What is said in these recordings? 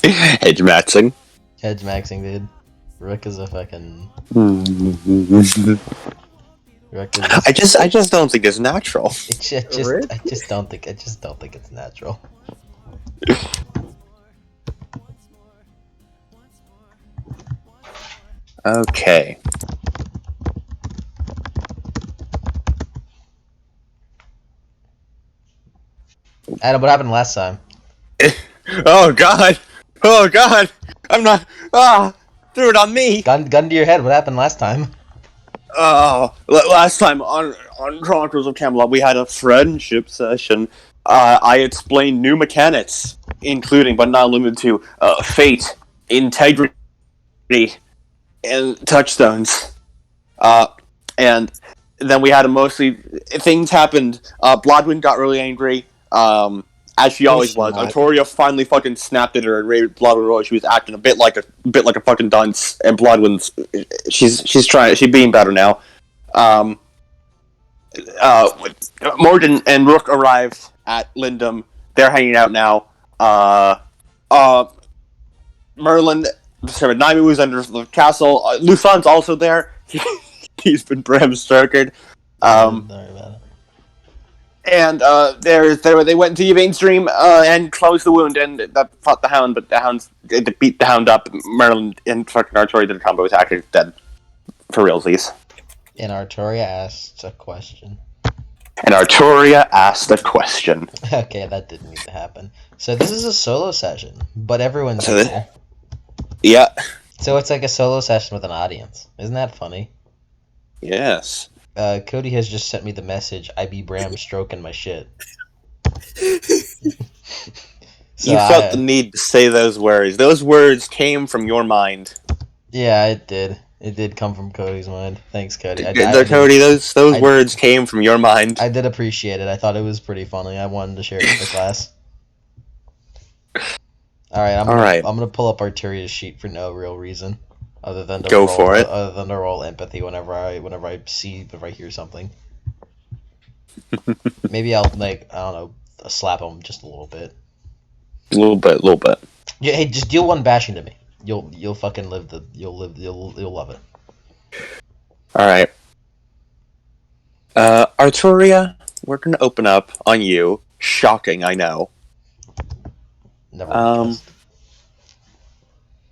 Hedge maxing. Hedge maxing, dude. Rick is a fucking. Rick is. I just don't think it's natural. I just don't think it's natural. Okay. Adam, what happened last time? Oh god! I'm not. Threw it on me. Gun to your head. What happened last time? Last time on Chronicles of Camelot, we had a friendship session. I explained new mechanics, including but not limited to fate, integrity, and touchstones. And then we had things happened. Blodwyn got really angry. As she always was. Artoria finally fucking snapped at her and raided Blodwyn. She was acting a bit like a fucking dunce, and Blodwyn's she's being better now. Morgan and Rook arrived at Lindum. They're hanging out now. Merlin, Naimi was under the castle. Lufan's also there. He's been bram-circled. And they went into Yvain's dream and closed the wound and fought the Hound, but they beat the Hound up. Merlin and fucking Artoria did a combo attack and he's dead. For realsies. And Artoria asked a question. Okay, that didn't need to happen. So this is a solo session, but everyone's there. Yeah. So it's like a solo session with an audience. Isn't that funny? Yes. Cody has just sent me the message, I be Bram stroking my shit. You felt the need to say those words. Those words came from your mind. Yeah, it did. It did come from Cody's mind. Thanks, Cody. Cody, those words came from your mind. I did appreciate it. I thought it was pretty funny. I wanted to share it with the class. Alright, I'm gonna pull up Artoria's sheet for no real reason. Other than to roll empathy whenever I hear something. Maybe I'll slap him just a little bit. A little bit. Yeah, hey, just deal one bashing to me. You'll fucking you'll love it. All right. Artoria, we're gonna open up on you. Shocking, I know. Never.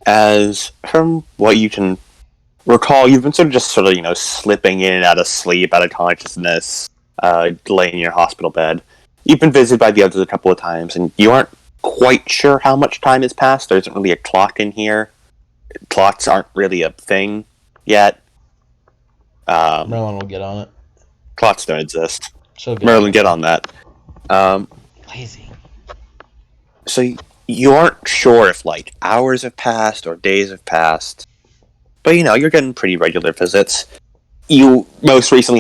As from what you can recall, you've been sort of slipping in and out of sleep, out of consciousness, laying in your hospital bed. You've been visited by the others a couple of times, and you aren't quite sure how much time has passed. There isn't really a clock in here. Clocks aren't really a thing yet. Merlin will get on it. Clocks don't exist. Merlin, get on that. Lazy. So you aren't sure if hours have passed or days have passed, but you're getting pretty regular visits. You most recently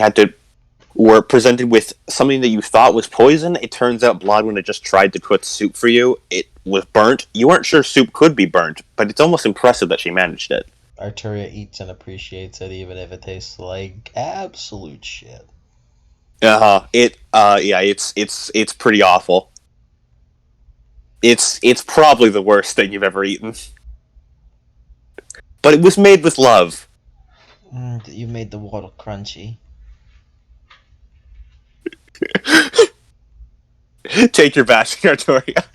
were presented with something that you thought was poison. It turns out Blodwyn had just tried to cook soup for you. It was burnt. You weren't sure soup could be burnt, but it's almost impressive that she managed it. Artoria eats and appreciates it, even if it tastes like absolute shit. It's pretty awful. It's probably the worst thing you've ever eaten. But it was made with love. You made the water crunchy. Take your bashing, Artoria.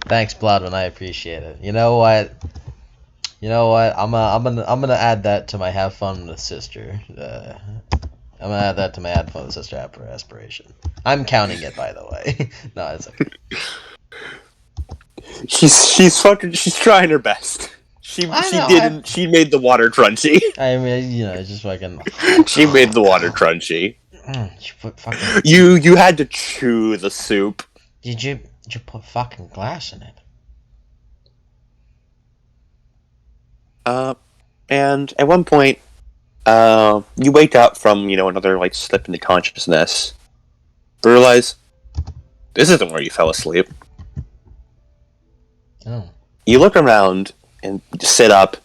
Thanks, Blodwyn. I appreciate it. You know what? I'm gonna add that to my have fun with sister. I'm gonna add that to my have fun with sister aspiration. I'm counting it, by the way. No, it's okay. She's trying her best. She made the water crunchy. I mean, just fucking. She made the water crunchy. She put fucking. You had to chew the soup. Did you put fucking glass in it? And at one point, you wake up from another slip into consciousness. Realize this isn't where you fell asleep. Oh. You look around and sit up.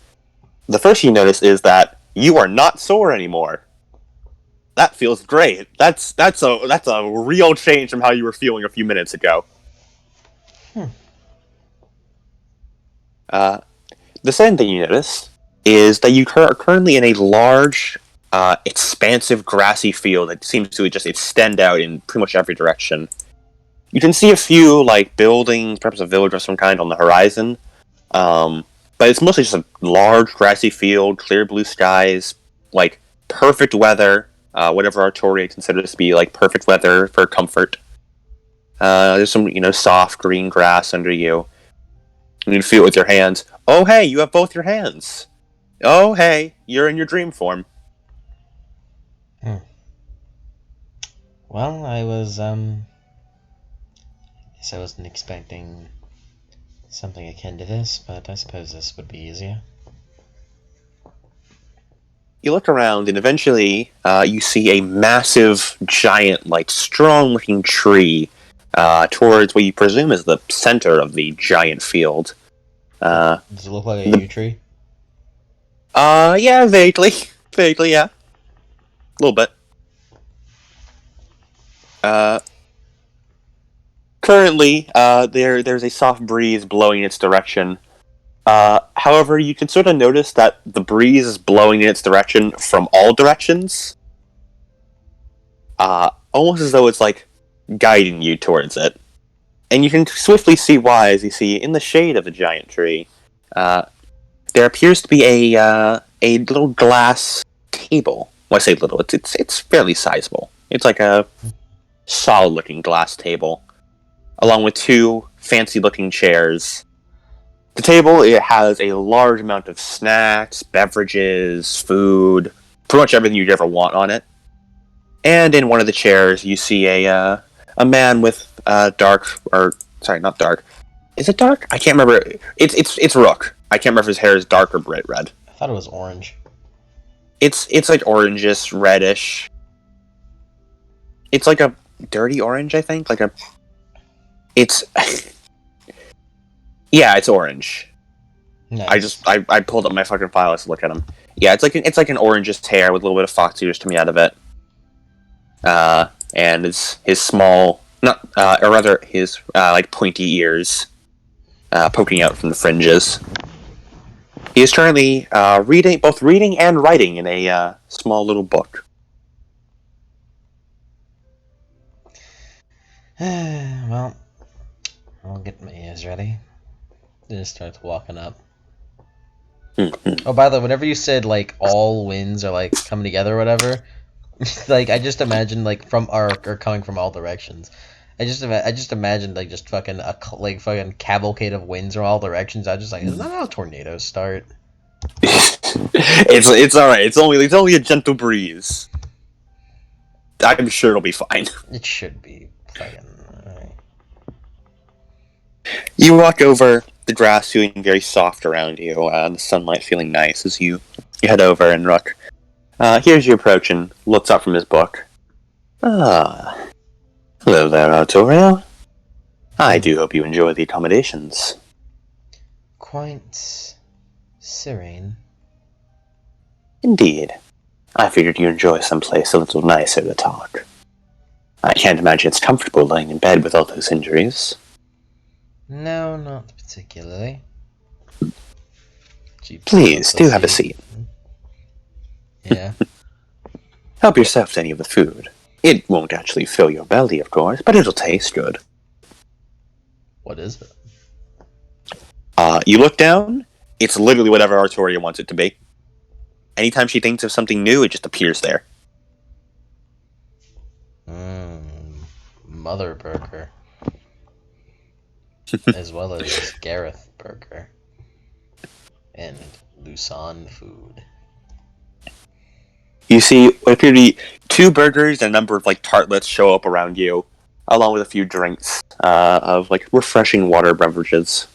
The first thing you notice is that you are not sore anymore. That feels great. That's a real change from how you were feeling a few minutes ago. The second thing you notice is that you are currently in a large, expansive grassy field that seems to just extend out in pretty much every direction. You can see a few, like, buildings, perhaps a village of some kind on the horizon, but it's mostly just a large grassy field, clear blue skies, like, perfect weather, whatever Artoria considers to be, like, perfect weather for comfort. There's some, soft green grass under you. You can feel it with your hands. Oh, hey, you have both your hands. Oh, hey, you're in your dream form. Well, guess I wasn't expecting something akin to this, but I suppose this would be easier. You look around, and eventually you see a massive, giant, like, strong-looking tree towards what you presume is the center of the giant field. Does it look like a yew tree? Yeah, vaguely. Vaguely, yeah. A little bit. Currently, there's a soft breeze blowing in its direction. However, you can sort of notice that the breeze is blowing in its direction from all directions. Almost as though it's, like, guiding you towards it. And you can swiftly see why, as you see, in the shade of the giant tree, there appears to be a little glass table. When I say little, it's fairly sizable. It's like a solid-looking glass table, along with two fancy-looking chairs. The table, it has a large amount of snacks, beverages, food, pretty much everything you'd ever want on it. And in one of the chairs, you see a man with not dark. Is it dark? I can't remember. It's Rook. I can't remember if his hair is dark or bright red. I thought it was orange. It's like orangish, reddish. It's like a dirty orange, I think. It's yeah, it's orange. Nice. I pulled up my fucking file to look at him. Yeah, it's like an orangish hair with a little bit of fox ears coming out of it. And his small, his like pointy ears, poking out from the fringes. He is currently both reading and writing in a small little book. Well, I'll get my ears ready. Just starts walking up. Oh, by the way, whenever you said like all winds are like coming together or whatever, like I just imagined like from or coming from all directions. I just imagined like just fucking fucking cavalcade of winds from all directions. I was just like, isn't that how tornadoes start? It's all right. It's only a gentle breeze. I'm sure it'll be fine. It should be fucking. Alright. You walk over, the grass feeling very soft around you, the sunlight feeling nice as you head over, and Rook hears you approach and looks up from his book. Ah, hello there, Artoria. I do hope you enjoy the accommodations. Quite serene. Indeed. I figured you'd enjoy someplace a little nicer to talk. I can't imagine it's comfortable lying in bed with all those injuries. No, not particularly. Please, do have a seat. Yeah. Help yourself to any of the food. It won't actually fill your belly, of course, but it'll taste good. What is it? You look down, it's literally whatever Artoria wants it to be. Anytime she thinks of something new, it just appears there. Mother burger. As well as Gareth burger. And Lusan food. You see what appear to be 2 burgers and a number of like tartlets show up around you, along with a few drinks of like refreshing water beverages.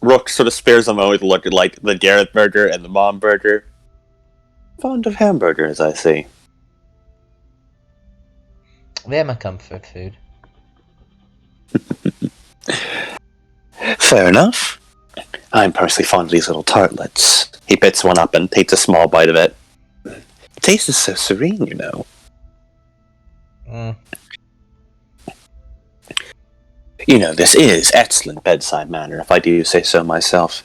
Rook sort of spares a moment to look at like the Gareth burger and the mom burger. Fond of hamburgers, I see. They're my comfort food. Fair enough. I'm personally fond of these little tartlets. He bits one up and takes a small bite of it. The taste is so serene, you know. You know, this is excellent bedside manner, if I do say so myself.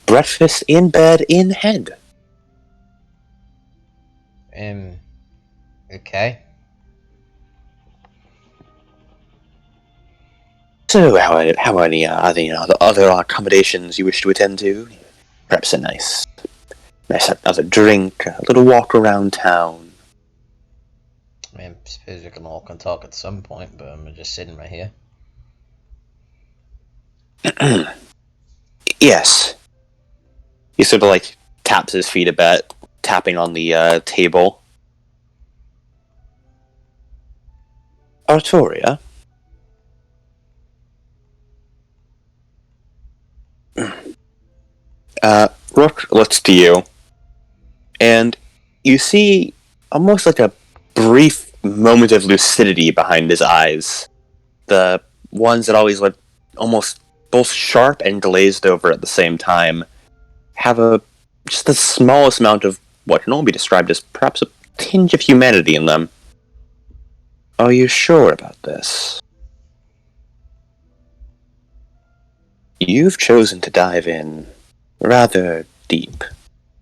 Breakfast in bed in head. Okay. So, how are any other accommodations you wish to attend to? Perhaps a nice other drink, a little walk around town. I mean, I suppose we can all can talk at some point, but I'm just sitting right here. Yes. He sort of like taps his feet a bit, tapping on the table. Artoria? Rook looks to you, and you see almost like a brief moment of lucidity behind his eyes. The ones that always look almost both sharp and glazed over at the same time have just the smallest amount of what can only be described as perhaps a tinge of humanity in them. Are you sure about this? You've chosen to dive in rather deep,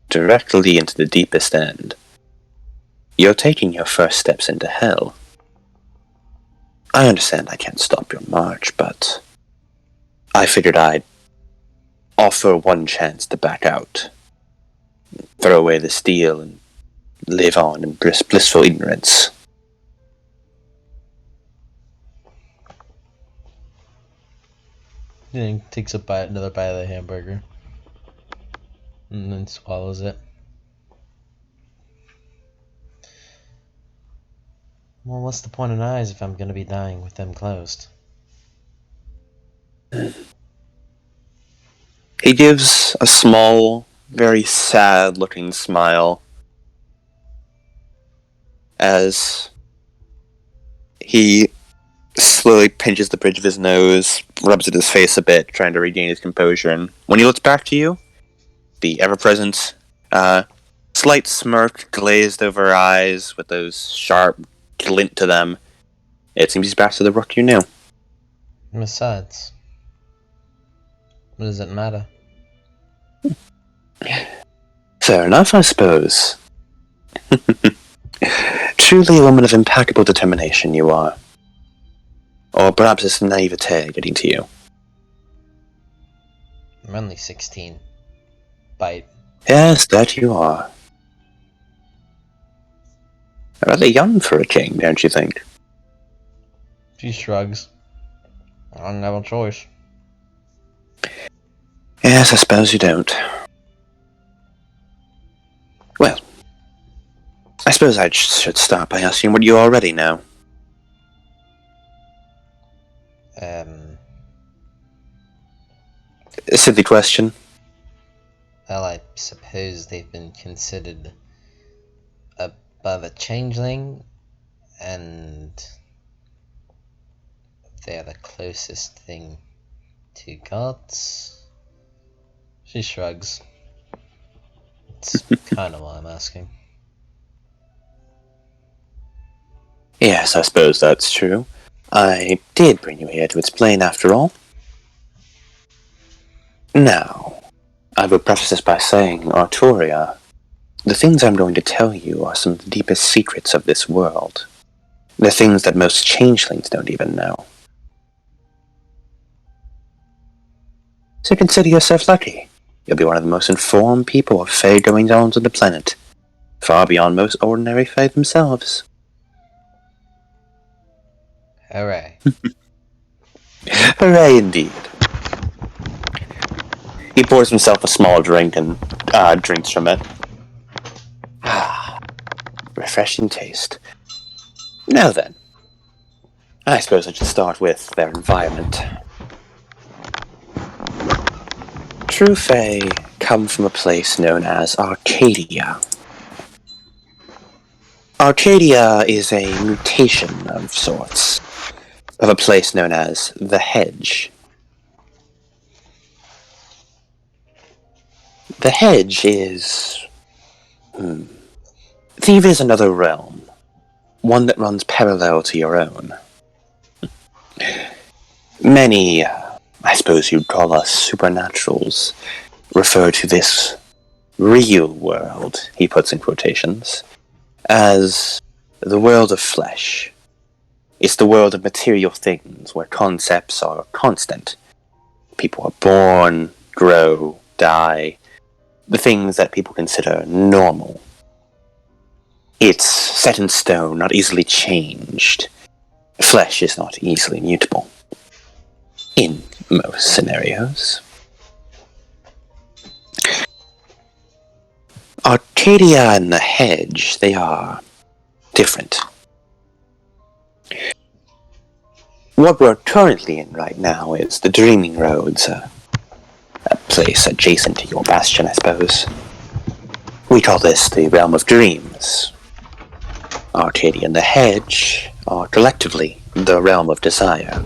directly into the deepest end. You're taking your first steps into hell. I understand I can't stop your march, but I figured I'd offer one chance to back out. Throw away the steel and live on in blissful ignorance. He takes another bite of the hamburger, and then swallows it. Well, what's the point in eyes if I'm gonna be dying with them closed? He gives a small, very sad-looking smile as he slowly pinches the bridge of his nose, rubs at his face a bit, trying to regain his composure, and when he looks back to you, the ever-present, slight smirk glazed over eyes with those sharp glint to them, it seems he's back to the Rook you knew. Besides, what does it matter? Fair enough, I suppose. Truly a woman of impeccable determination you are. Or perhaps it's naivete getting to you. I'm only 16. Bite. Yes, that you are. Rather young for a king, don't you think? She shrugs. I don't have a choice. Yes, I suppose you don't. Well, I suppose I should start by asking what you already know. A silly question. Well, I suppose they've been considered above a changeling, and they're the closest thing to gods. She shrugs. It's kind of why I'm asking. Yes, I suppose that's true. I did bring you here to explain after all. Now, I will preface this by saying, Artoria, the things I'm going to tell you are some of the deepest secrets of this world. The things that most changelings don't even know. So consider yourself lucky. You'll be one of the most informed people of Fae goings-on on the planet, far beyond most ordinary Fae themselves. Hooray. Hooray indeed. He pours himself a small drink and drinks from it. Refreshing taste. Now then, I suppose I should start with their environment. True Fae come from a place known as Arcadia. Arcadia is a mutation of sorts, of a place known as the Hedge. The Hedge is... Thief is another realm, one that runs parallel to your own. Many, I suppose you'd call us supernaturals, refer to this real world, he puts in quotations, as the world of flesh. It's the world of material things where concepts are constant. People are born, grow, die, the things that people consider normal. It's set in stone, not easily changed. Flesh is not easily mutable. In most scenarios. Arcadia and the Hedge, they are different. What we're currently in right now is the Dreaming Roads, a place adjacent to your bastion, I suppose. We call this the Realm of Dreams. Arcadia and the Hedge are collectively the Realm of Desire.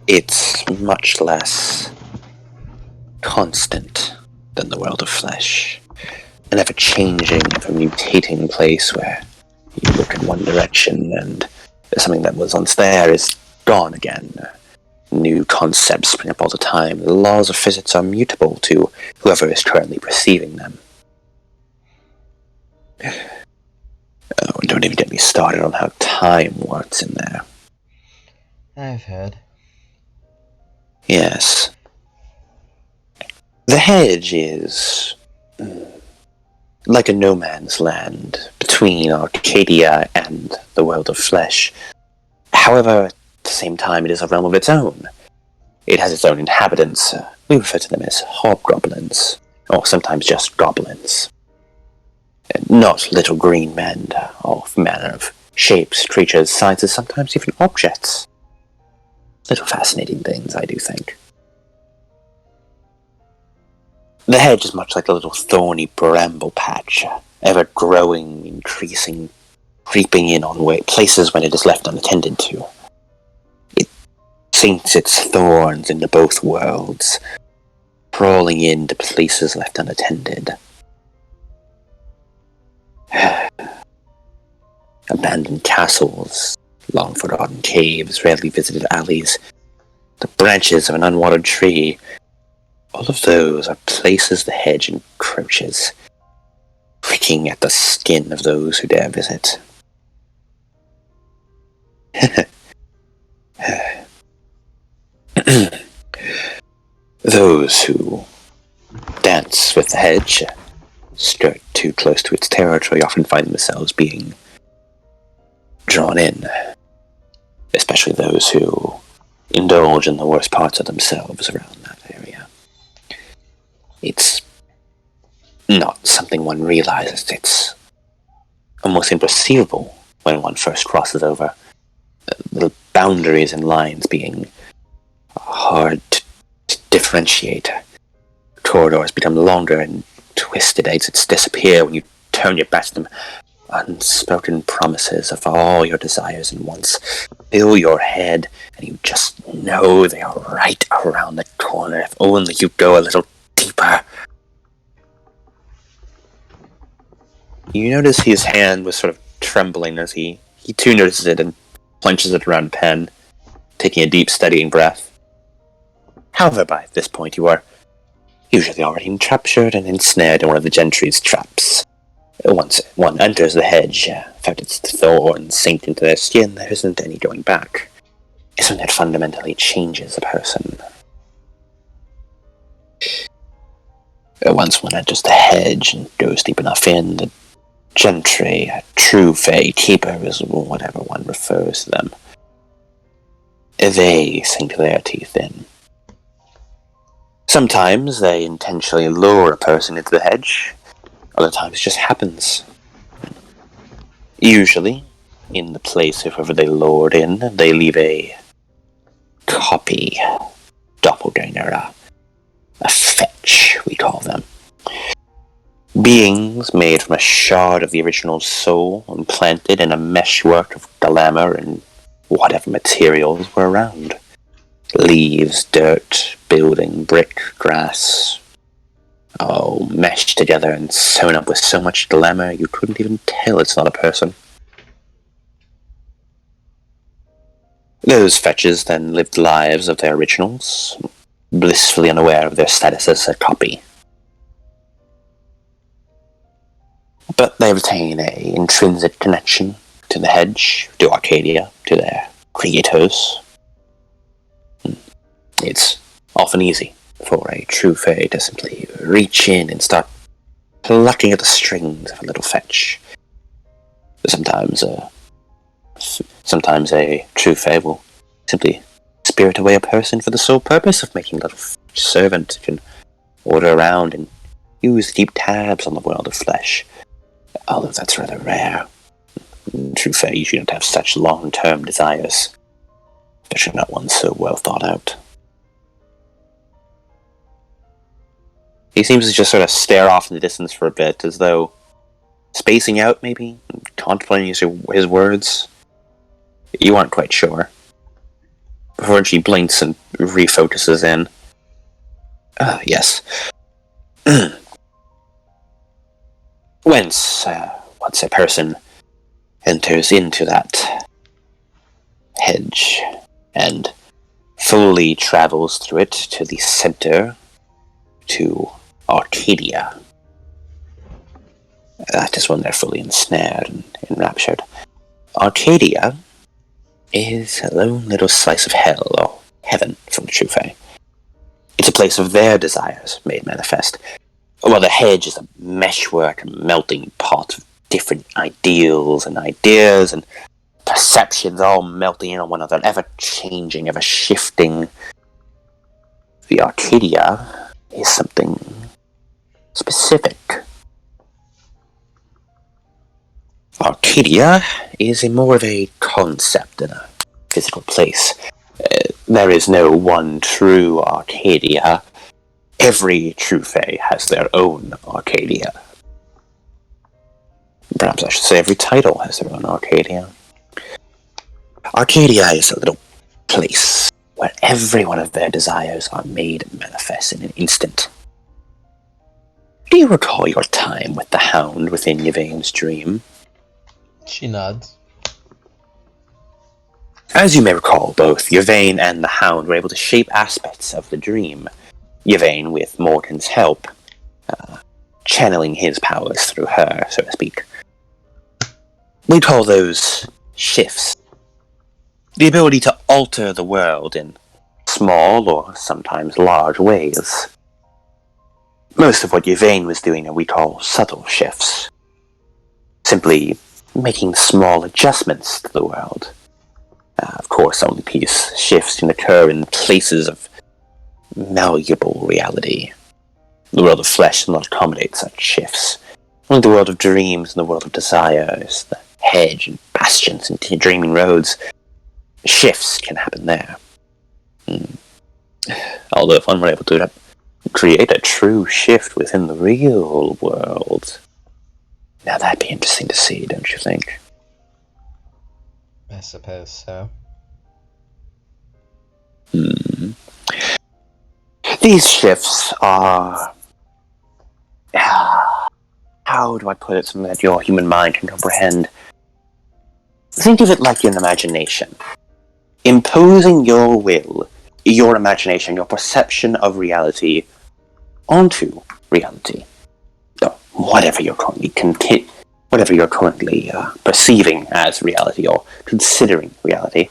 It's much less constant than the world of flesh. An ever-changing, ever-mutating place where you look in one direction and something that was once there is gone again. New concepts spring up all the time. The laws of physics are mutable to whoever is currently perceiving them. Oh, don't even get me started on how time works in there. I've heard. Yes. The Hedge is like a no man's land between Arcadia and the world of flesh. However, at the same time, it is a realm of its own. It has its own inhabitants. We refer to them as hobgoblins, or sometimes just goblins. Not little green men, of manner of shapes, creatures, sizes, sometimes even objects. Little fascinating things, I do think. The Hedge is much like a little thorny bramble patch, ever growing, increasing, creeping in on places when it is left unattended to. It sinks its thorns into both worlds, crawling into places left unattended. Abandoned castles, long-forgotten caves, rarely visited alleys, the branches of an unwatered tree. All of those are places the Hedge encroaches, pricking at the skin of those who dare visit. Those who dance with the Hedge, skirt too close to its territory, often find themselves being drawn in, especially those who indulge in the worst parts of themselves around that area. It's not something one realizes. It's almost imperceivable when one first crosses over. The boundaries and lines being hard to differentiate. Corridors become longer and twisted, exits disappear when you turn your back to them. Unspoken promises of all your desires and wants fill your head, and you just know they are right around the corner if only you go a little deeper. You notice his hand was sort of trembling as he too notices it and plunges it around the pen, taking a deep, steadying breath. However, by this point you are usually already entraptured and ensnared in one of the gentry's traps. Once one enters the Hedge, found its thorns sink into their skin, there isn't any going back. It's when it fundamentally changes a person. Once one enters the Hedge and goes deep enough in, the gentry, true Fae, keepers, whatever one refers to them, they sink their teeth in. Sometimes they intentionally lure a person into the Hedge. Other times it just happens. Usually, in the place of whoever they lured in, they leave a copy, doppelganger, a fetch, we call them. Beings made from a shard of the original soul, implanted in a meshwork of glamour and whatever materials were around. Leaves, dirt, building, brick, grass, all meshed together and sewn up with so much glamour you couldn't even tell it's not a person. Those fetches then lived the lives of their originals, blissfully unaware of their status as a copy. But they retain an intrinsic connection to the hedge, to Arcadia, to their creators. It's often easy for a true fae to simply reach in and start plucking at the strings of a little fetch. Sometimes a true fae will simply spirit away a person for the sole purpose of making a little servant who can order around and use to keep tabs on the world of flesh. Although that's rather rare. True fae usually don't have such long-term desires, especially not ones so well thought out. He seems to just sort of stare off in the distance for a bit, as though spacing out, maybe, contemplating his words. You aren't quite sure. Before she blinks and refocuses in. Yes. Once a person enters into that hedge and fully travels through it to the center, to Arcadia, that is when they're fully ensnared and enraptured. Arcadia is a lone little slice of hell, or heaven, for the true fae. It's a place of their desires made manifest. Well, the hedge is a meshwork, a melting pot of different ideals and ideas and perceptions all melting in on one another, ever-changing, ever-shifting. The Arcadia is something specific. Arcadia is more of a concept than a physical place. There is no one true Arcadia. Every true fae has their own Arcadia. Perhaps I should say every title has their own Arcadia. Arcadia is a little place where every one of their desires are made manifest in an instant. Do you recall your time with the Hound within Yvain's dream? She nods. As you may recall, both Yvain and the Hound were able to shape aspects of the dream. Yvain, with Morgan's help, channeling his powers through her, so to speak. We call those shifts. The ability to alter the world in small or sometimes large ways. Most of what Yvain was doing are we call subtle shifts. Simply making small adjustments to the world. Of course, only these shifts can occur in places of malleable reality. The world of flesh does not accommodate such shifts. Only the world of dreams and the world of desires, the hedge and bastions and dreaming roads, shifts can happen there. Although if one were able to create a true shift within the real world, now that'd be interesting to see, don't you think? I suppose so. These shifts are... How do I put it, something that your human mind can comprehend? Think of it like an imagination. Imposing your will, your imagination, your perception of reality onto reality. Whatever you're currently perceiving as reality or considering reality.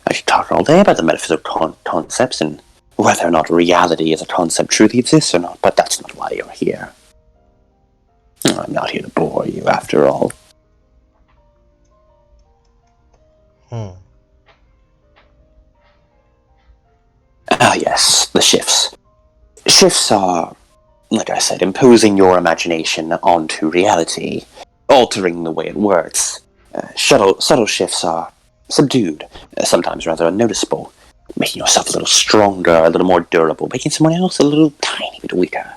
I should talk all day about the metaphysical concepts and whether or not reality as a concept truly exists or not, but that's not why you're here. I'm not here to bore you, after all. Yes, the shifts. Shifts are, like I said, imposing your imagination onto reality, altering the way it works. Subtle shifts are subdued, sometimes rather unnoticeable, making yourself a little stronger, a little more durable, making someone else a little tiny bit weaker.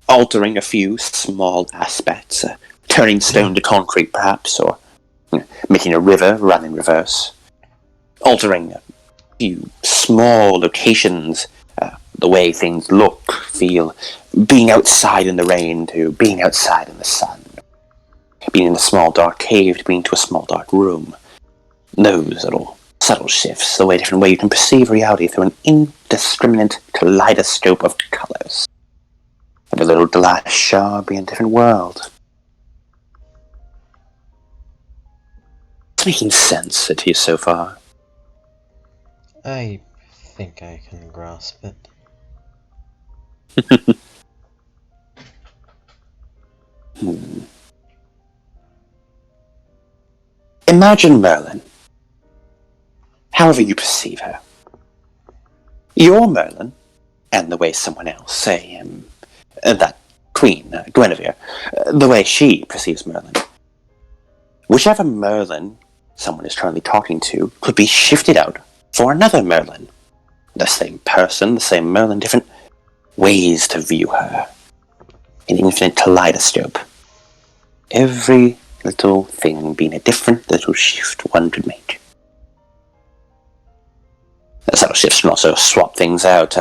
Altering a few small aspects, turning stone to concrete perhaps, or making a river run in reverse. Altering a few small locations, the way things look, feel, being outside in the rain to being outside in the sun. Being in a small dark cave to being to a small dark room. Those little Subtle shifts, the different way you can perceive reality through an indiscriminate kaleidoscope of colors. Every little glass shard be a different world. It's making sense to you so far. I think I can grasp it. Imagine Merlin. However you perceive her. Your Merlin, and the way someone else, say, that queen, Guinevere, the way she perceives Merlin. Whichever Merlin someone is currently talking to could be shifted out for another Merlin. The same person, the same Merlin, different ways to view her. An infinite kaleidoscope. Every little thing being a different little shift one could make. Subtle shifts can also swap things out,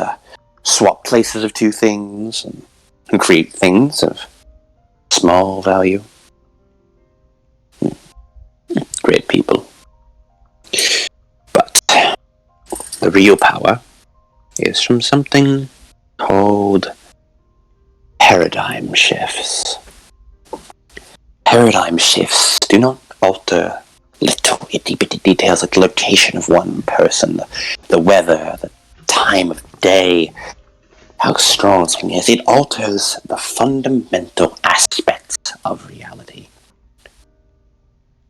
swap places of two things, and create things of small value. Great people. But the real power is from something called paradigm shifts. Paradigm shifts do not alter little itty-bitty details like the location of one person, the weather, the time of day, how strong something is. It alters the fundamental aspects of reality.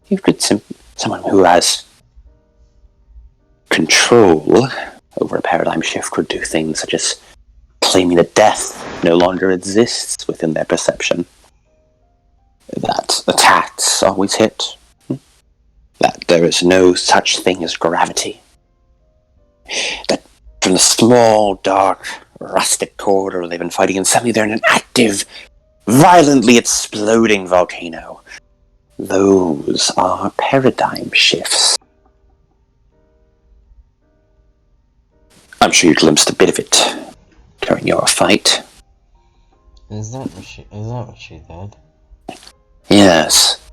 You could someone who has control over a paradigm shift could do things such as claiming that death no longer exists within their perception, that attacks always hit, that there is no such thing as gravity, that from the small, dark, rustic corridor they've been fighting, and suddenly they're in an active, violently exploding volcano. Those are paradigm shifts. I'm sure you glimpsed a bit of it during your fight. Is that what she did? Yes.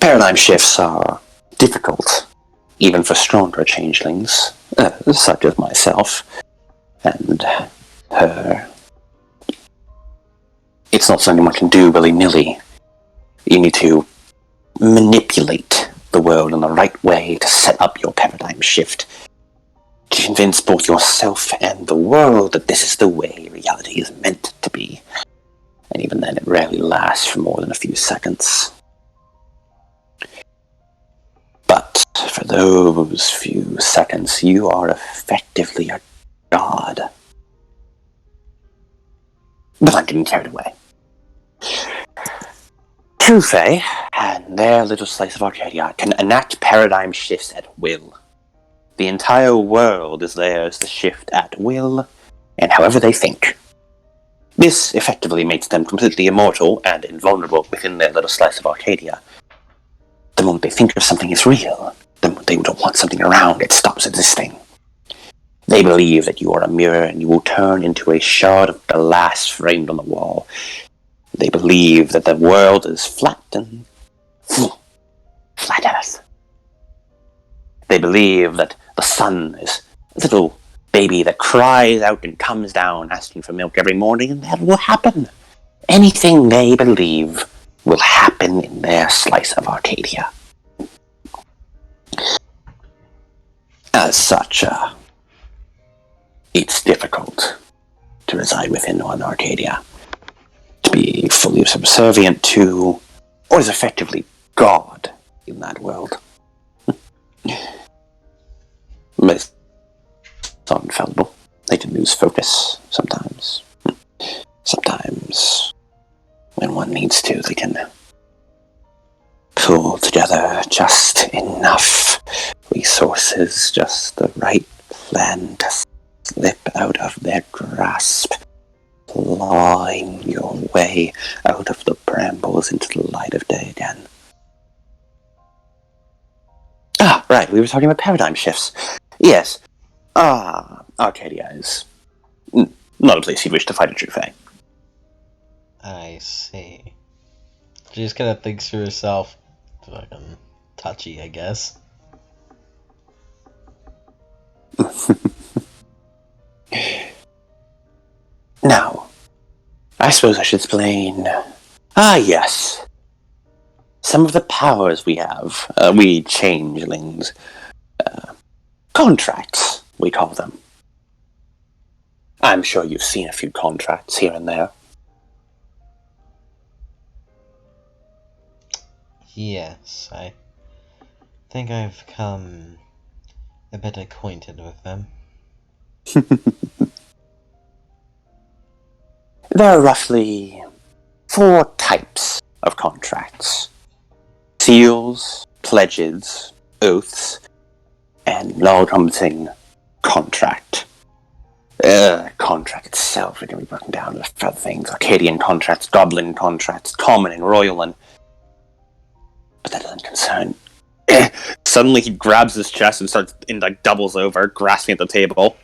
Paradigm shifts are difficult, even for stronger changelings, such as myself, and her. It's not something one can do willy-nilly. You need to manipulate the world in the right way to set up your paradigm shift, to convince both yourself and the world that this is the way reality is meant to be. And even then, it rarely lasts for more than a few seconds. But for those few seconds, you are effectively a god. But I'm getting carried away. Tufe and their little slice of Arcadia can enact paradigm shifts at will. The entire world is theirs to shift at will, and however they think. This effectively makes them completely immortal and invulnerable within their little slice of Arcadia. The moment they think of something as real, the moment they don't want something around, it stops existing. They believe that you are a mirror and you will turn into a shard of glass framed on the wall. They believe that the world is flat and flat earth. They believe that the sun is a little baby that cries out and comes down asking for milk every morning, and that will happen. Anything they believe will happen in their slice of Arcadia. As such, it's difficult to reside within one Arcadia, to be fully subservient to what is effectively God in that world. Most are infallible. They can lose focus sometimes. Sometimes, when one needs to, they can pull together just enough resources, just the right plan to slip out of their grasp, clawing your way out of the brambles into the light of day again. Ah, right, we were talking about paradigm shifts. Yes. Arcadia is not a place you'd wish to fight a true fae. I see. She just kind of thinks to herself, fucking touchy, I guess. Now, I suppose I should explain. Ah, yes. Some of the powers we have, we changelings. Contracts, we call them. I'm sure you've seen a few contracts here and there. Yes, I think I've become a bit acquainted with them. There are roughly 4 types of contracts. Seals, pledges, oaths, and an all-encompassing contract. Contract itself, it can be broken down into further things. Arcadian contracts, goblin contracts, common and royal, and... But that doesn't concern... Suddenly he grabs his chest and starts, doubles over, grasping at the table.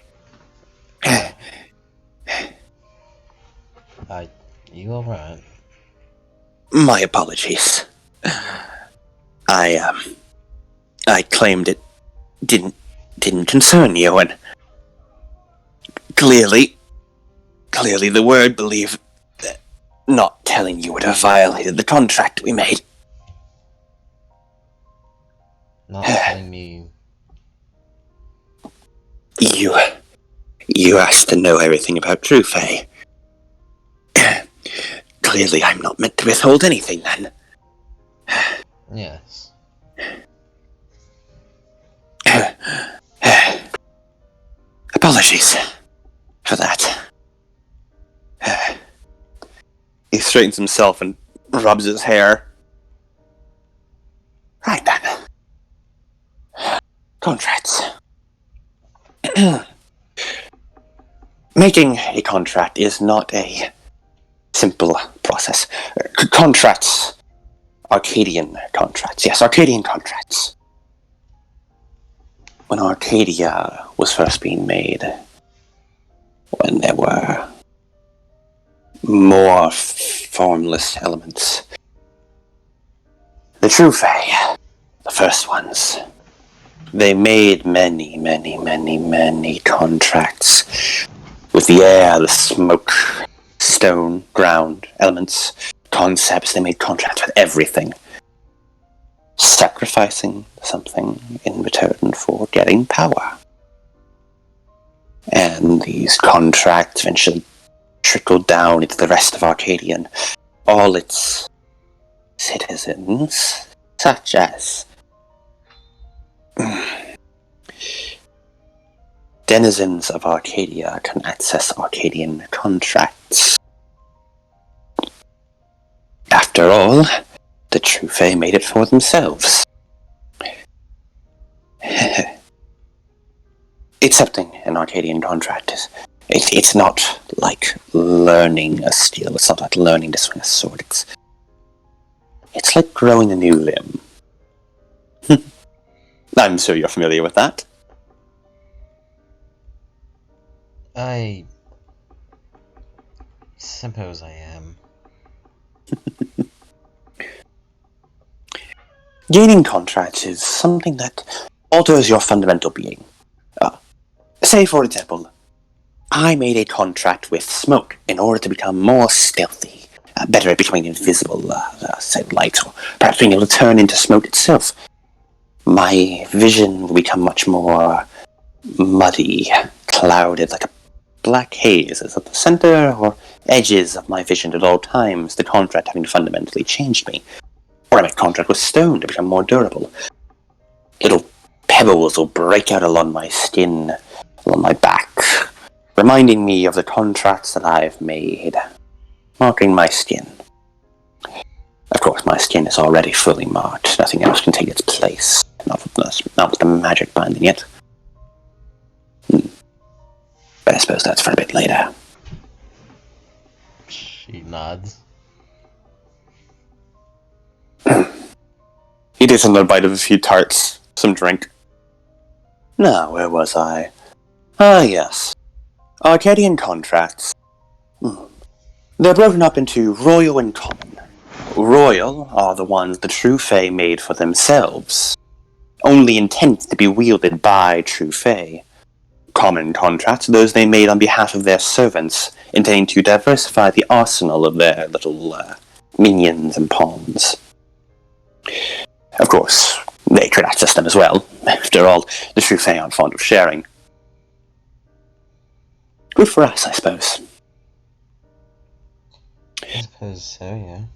You alright? My apologies. I claimed it didn't concern you, and clearly the word believe that not telling you would have violated the contract we made. Not telling me... You asked to know everything about Trufe. Clearly I'm not meant to withhold anything, then. Yes. Apologies for that. He straightens himself and rubs his hair. Right then. Contracts. Making a contract is not a simple process. Contracts. Arcadian contracts. Yes, Arcadian contracts. When Arcadia was first being made, when there were more formless elements, the Trufe, the first ones, they made many contracts with the air, the smoke, stone, ground, elements, concepts. They made contracts with everything, sacrificing something in return for getting power. And these contracts eventually trickled down into the rest of Arcadia and all its citizens, such as denizens of Arcadia can access Arcadian contracts. After all, the Trufe made it for themselves. Accepting an Arcadian contract is... It's not like learning a skill. It's not like learning to swing a sword. It's like growing a new limb. I'm sure you're familiar with that. I suppose I am. Gaining contracts is something that alters your fundamental being. Say, for example, I made a contract with smoke in order to become more stealthy, better at becoming invisible, say light, or perhaps being able to turn into smoke itself. My vision will become much more muddy, clouded, like a black haze is at the center or edges of my vision at all times, the contract having fundamentally changed me. Or I make contract with stone to become more durable. Little pebbles will break out along my skin, along my back, reminding me of the contracts that I've made, marking my skin. Of course, my skin is already fully marked. Nothing else can take its place. Not with the magic binding yet. But I suppose that's for a bit later. She nods. He takes another bite of a few tarts, some drink. Now, where was I? Ah, yes. Arcadian contracts. They're broken up into royal and common. Royal are the ones the Trufe made for themselves, only intended to be wielded by Trufe. common contracts, those they made on behalf of their servants, intending to diversify the arsenal of their little minions and pawns. Of course, they could access them as well. After all, the true Fae aren't fond of sharing. Good for us, I suppose. I suppose so,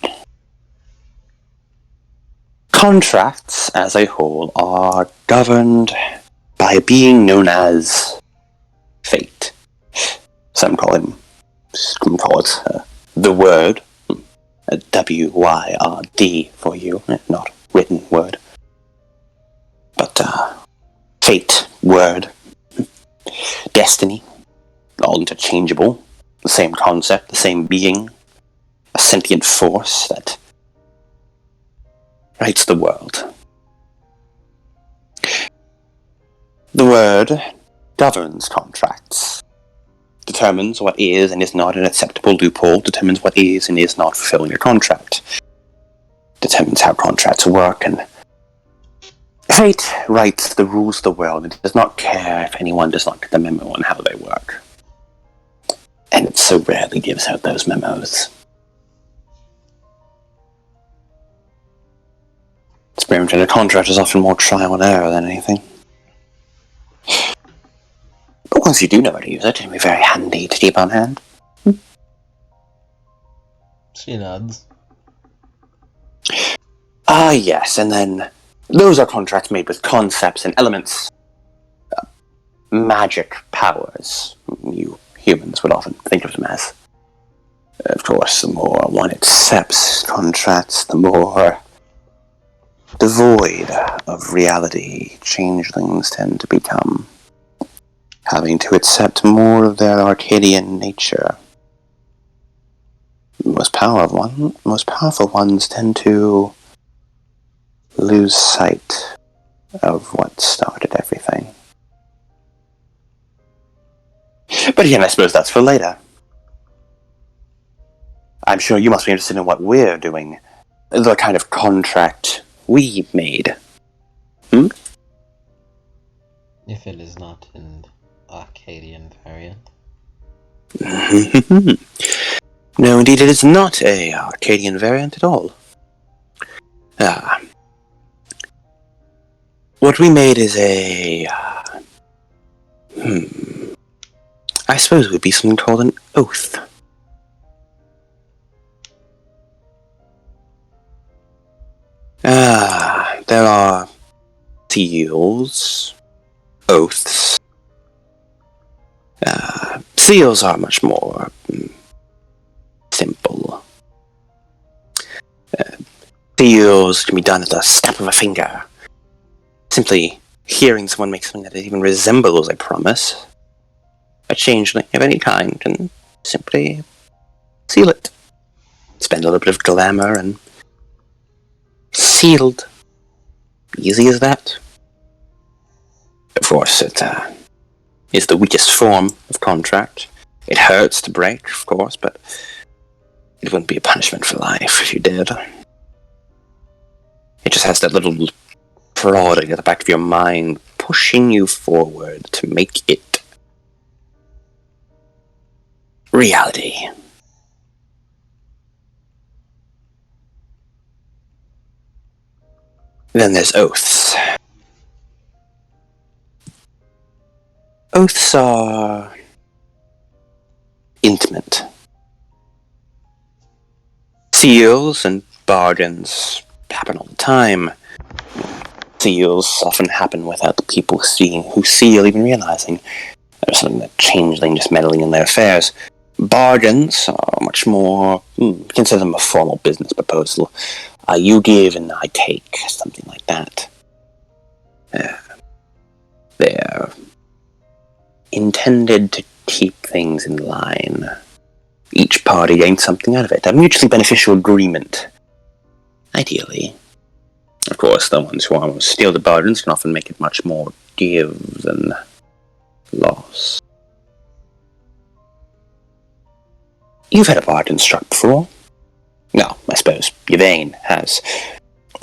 yeah. Contracts, as a whole, are governed by a being known as Fate. Some call it the Word. A W-Y-R-D for you, not written word. But, Fate, Word, Destiny, all interchangeable. The same concept, the same being. A sentient force that writes the world. The Word governs contracts. Determines what is and is not an acceptable loophole, determines what is and is not fulfilling a contract, determines how contracts work, and Fate writes the rules of the world and does not care if anyone does not get the memo on how they work. And it so rarely gives out those memos. Experimenting a contract is often more trial and error than anything. But once you do know how to use it, it'll be very handy to keep on hand. She nods. Ah, yes, and then those are contracts made with concepts and elements. Magic powers. You humans would often think of them as. Of course, the more one accepts contracts, the more devoid of reality changelings tend to become, having to accept more of their Arcadian nature. Most powerful ones tend to lose sight of what started everything. But again, I suppose that's for later. I'm sure you must be interested in what we're doing. The kind of contract we made. If it is not an Arcadian variant. No, indeed, it is not a Arcadian variant at all. What we made is a... I suppose it would be something called an oath. There are seals, oaths. Seals are much more simple. Seals can be done at the snap of a finger. Simply hearing someone make something that even resembles a promise. A changeling of any kind can simply seal it. Spend a little bit of glamour and sealed. Easy as that. Of course, it is the weakest form of contract. It hurts to break, of course, but it wouldn't be a punishment for life if you did. It just has that little prodding at the back of your mind, pushing you forward to make it reality. Then there's oaths. Oaths are intimate. Seals and bargains happen all the time. Seals often happen without the people who seal even realizing there's something that changeling just meddling in their affairs. Bargains are much more, consider them a formal business proposal. You give and I take, something like that. They're intended to keep things in line. Each party gains something out of it, a mutually beneficial agreement. Ideally. Of course, the ones who almost steal the bargains can often make it much more give than loss. You've had a bargain struck before? No, I suppose Bane has.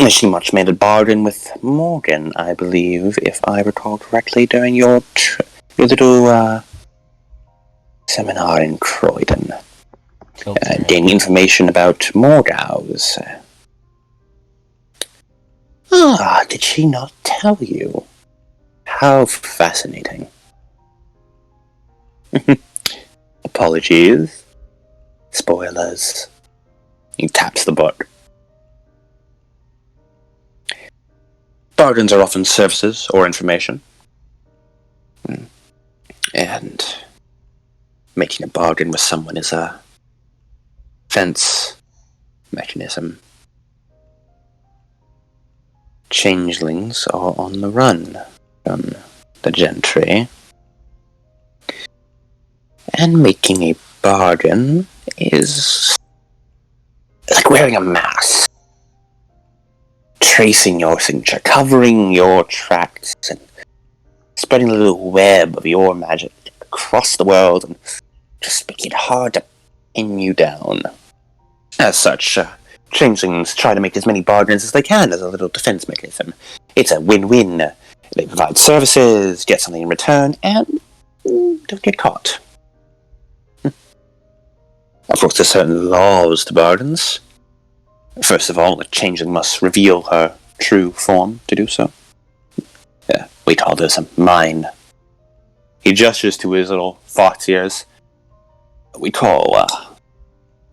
She much made a bargain with Morgan, I believe, if I recall correctly, during your little seminar in Croydon. Gaining information about Morgau's. Did she not tell you? How fascinating. Apologies. Spoilers. He taps the book. Bargains are often services or information. And making a bargain with someone is a defense mechanism. Changelings are on the run from the gentry. And making a bargain is like wearing a mask. Tracing your signature, covering your tracks, and spreading a little web of your magic across the world, and just making it hard to pin you down. As such, changelings try to make as many bargains as they can as a little defense mechanism. It's a win-win. They provide services, get something in return, and don't get caught. Of course, there's certain laws to bargains. First of all, the changeling must reveal her true form to do so. We call this a mine. He gestures to his little fox ears. We call,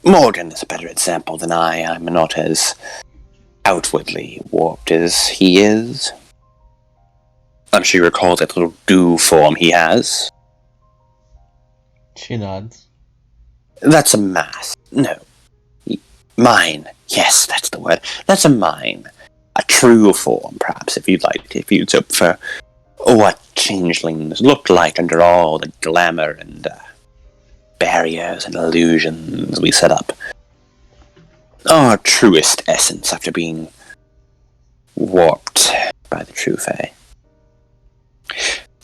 Morgan is a better example than I. I'm not as outwardly warped as he is. I'm sure you recall that little goo form he has. She nods. That's a mask. No. Mine. Yes, that's the word. That's a mine. A true form, perhaps, if you'd hope for what changelings look like under all the glamour and barriers and illusions we set up. Our truest essence after being warped by the true Fae.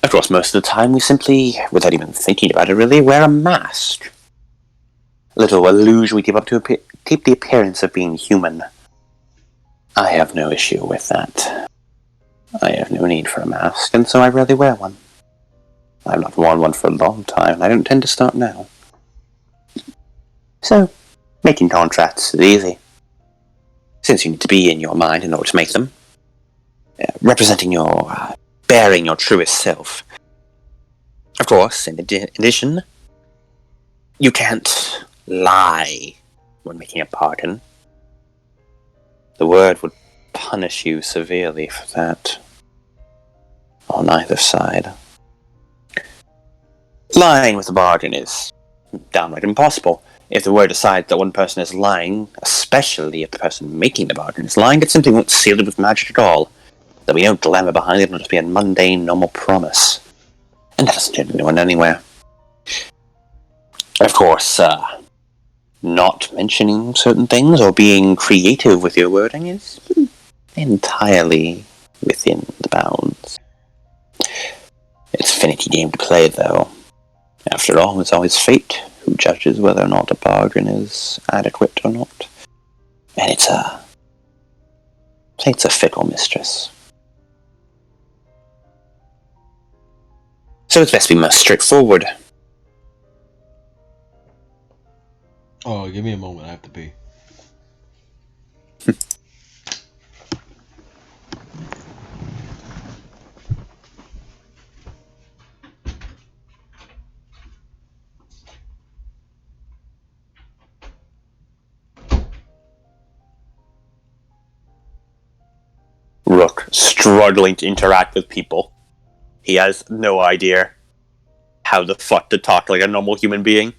Of course, most of the time we simply, without even thinking about it really, wear a mask. A little illusion we give up to keep the appearance of being human. I have no issue with that. I have no need for a mask, and so I rarely wear one. I've not worn one for a long time, and I don't intend to start now. So, making contracts is easy. Since you need to be in your mind in order to make them. Representing bearing your truest self. Of course, in addition, you can't lie when making a bargain. The word would punish you severely for that. On either side. Lying with a bargain is downright impossible. If the word decides that one person is lying, especially if the person making the bargain is lying, it simply won't seal it with magic at all. There'll be no glamour behind it, it'll just be a mundane, normal promise. And that doesn't get anyone anywhere. Of course, not mentioning certain things or being creative with your wording is entirely within the bounds. It's a finicky game to play, though. After all, it's always fate who judges whether or not a bargain is adequate or not. And it's a fickle mistress. So it's best to be most straightforward. Oh, give me a moment, I have to pee. Rook, struggling to interact with people. He has no idea how the fuck to talk like a normal human being.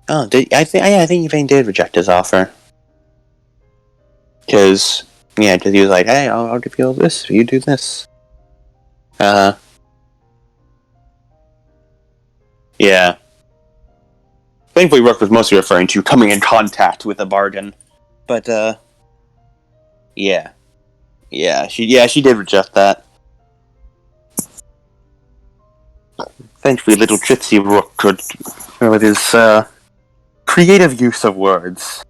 Oh, I think Vane did reject his offer. Because he was like, hey, I'll give you all this if you do this. Yeah. Thankfully, Rook was mostly referring to coming in contact with a bargain. But, yeah. Yeah, she did reject that. Thankfully, little Tritsy Rook could, with his creative use of words.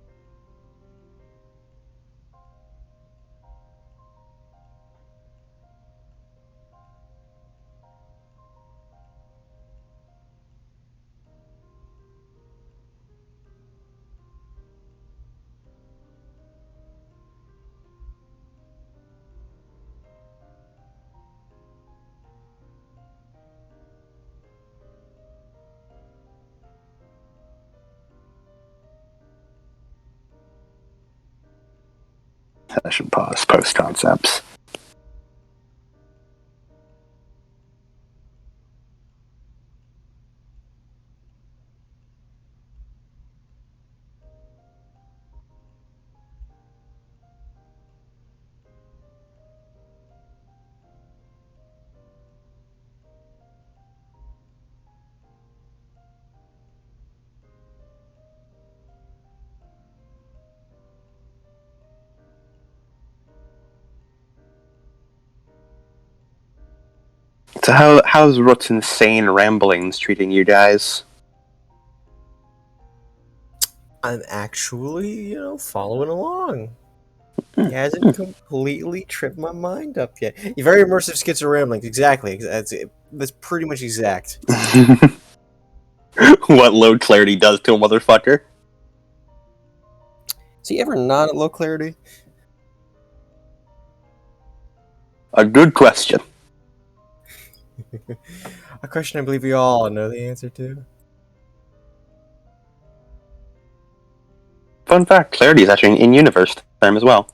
Session pause, post concepts. So how's Root's insane ramblings treating you guys? I'm actually, following along. He hasn't completely tripped my mind up yet. Very immersive skits of ramblings, exactly. That's pretty much exact. What low clarity does to a motherfucker? Is he ever not at low clarity? A good question. A question I believe we all know the answer to. Fun fact, clarity is actually an in-universe term as well.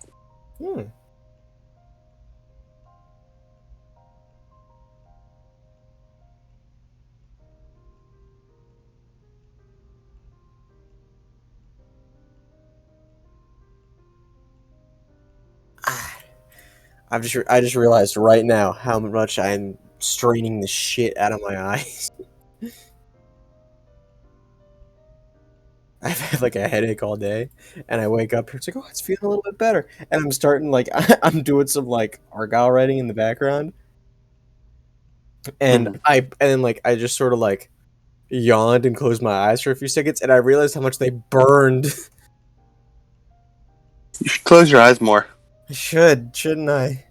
I just realized right now how much I'm straining the shit out of my eyes. I've had like a headache all day, and I wake up here. It's like, oh, it's feeling a little bit better, and I'm starting like I'm doing some like Argyle writing in the background, and I just sort of like yawned and closed my eyes for a few seconds, and I realized how much they burned. You should close your eyes more. I shouldn't I?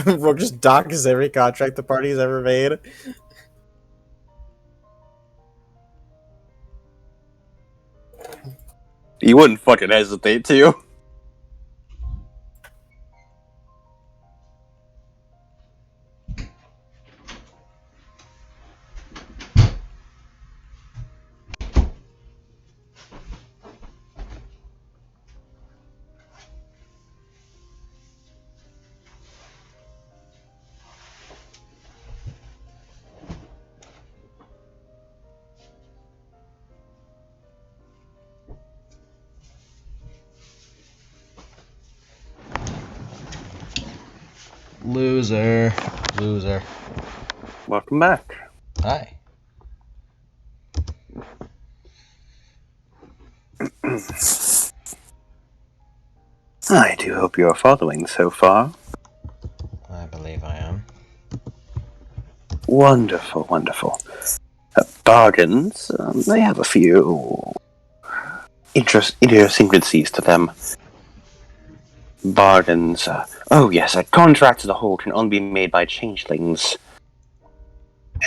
Rook just docks every contract the party's ever made. You wouldn't fucking hesitate to. Loser. Welcome back. Hi. I do hope you're following so far. I believe I am. Wonderful, wonderful. Bargains, they have a few idiosyncrasies to them. Bargains, oh yes, a contract as a whole can only be made by changelings.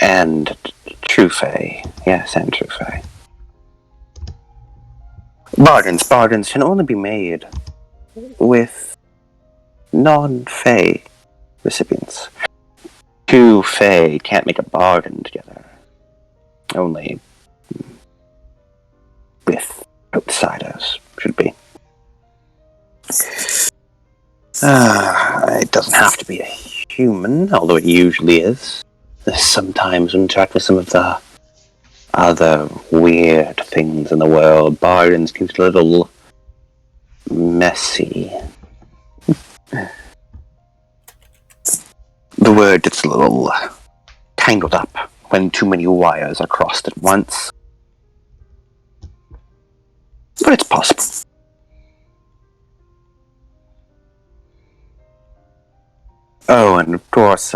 And true fae. Yes, and true fae. Bargains can only be made with non-fae recipients. Two Fae can't make a bargain together. Only with outsiders, should be. It doesn't have to be a human, although it usually is. Sometimes when you interact with some of the other weird things in the world, bargains can get a little messy. The word gets a little tangled up when too many wires are crossed at once. But it's possible. Oh, and of course,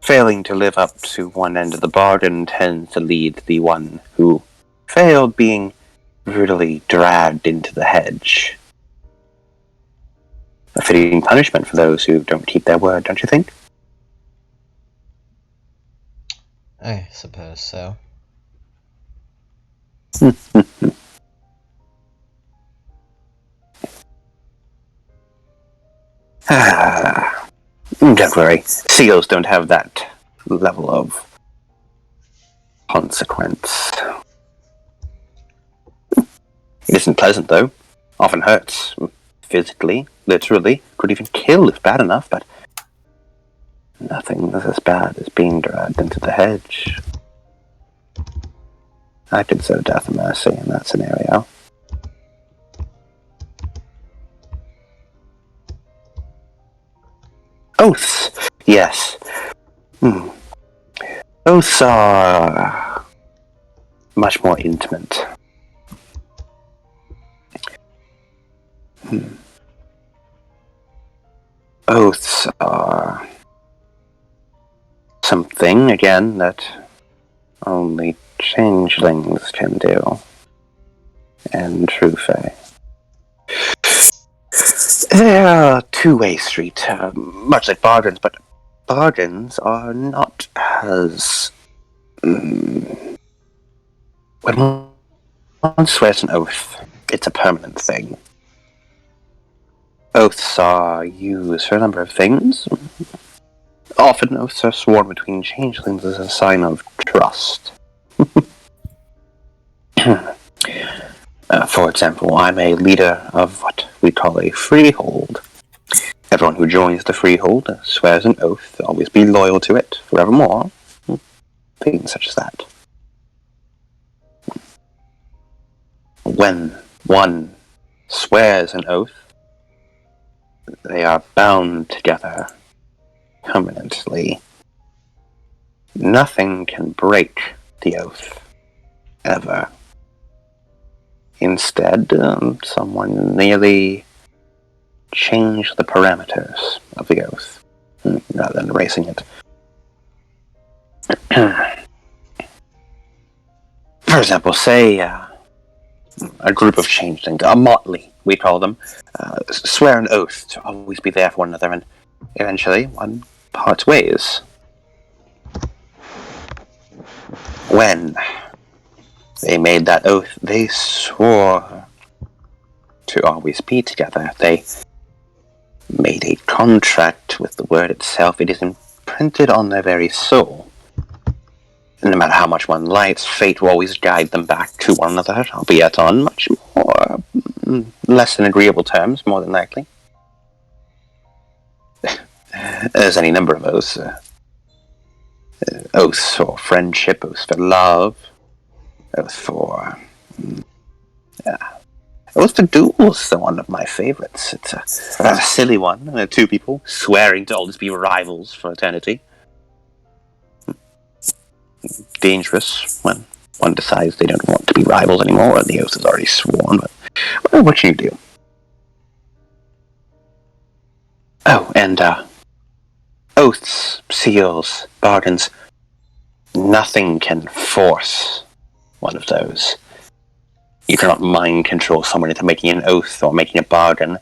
failing to live up to one end of the bargain tends to lead the one who failed being brutally dragged into the hedge. A fitting punishment for those who don't keep their word, don't you think? I suppose so. Don't worry, seals don't have that level of consequence. It isn't pleasant, though. Often hurts. Physically, literally, could even kill if bad enough, but nothing is as bad as being dragged into the hedge. I consider death a mercy in that scenario. Oaths, yes. Oaths are much more intimate. Oaths are something, again, that only changelings can do. And true Fae. They're a two-way street, much like bargains, but bargains are not as... when one swears an oath, it's a permanent thing. Oaths are used for a number of things. Often oaths are sworn between changelings as a sign of trust. For example, I'm a leader of what we call a freehold. Everyone who joins the freehold swears an oath to always be loyal to it forevermore. Things such as that. When one swears an oath, they are bound together permanently. Nothing can break the oath, ever. Instead, someone merely changed the parameters of the oath, rather than erasing it. For example, say a group of changelings, a motley, we call them, swear an oath to always be there for one another, and eventually one parts ways. When they made that oath, they swore to always be together. They made a contract with the word itself. It is imprinted on their very soul. No matter how much one lights, fate will always guide them back to one another, albeit on much more, less than agreeable terms, more than likely. There's any number of oaths. Oaths for friendship, oaths for love, oaths for... Oaths for duels are one of my favorites. It's a silly one. Two people swearing to always be rivals for eternity. Dangerous when one decides they don't want to be rivals anymore and the oath is already sworn, but well, what can you do? Oh, and oaths, seals, bargains, nothing can force one of those. You cannot mind control someone into making an oath or making a bargain.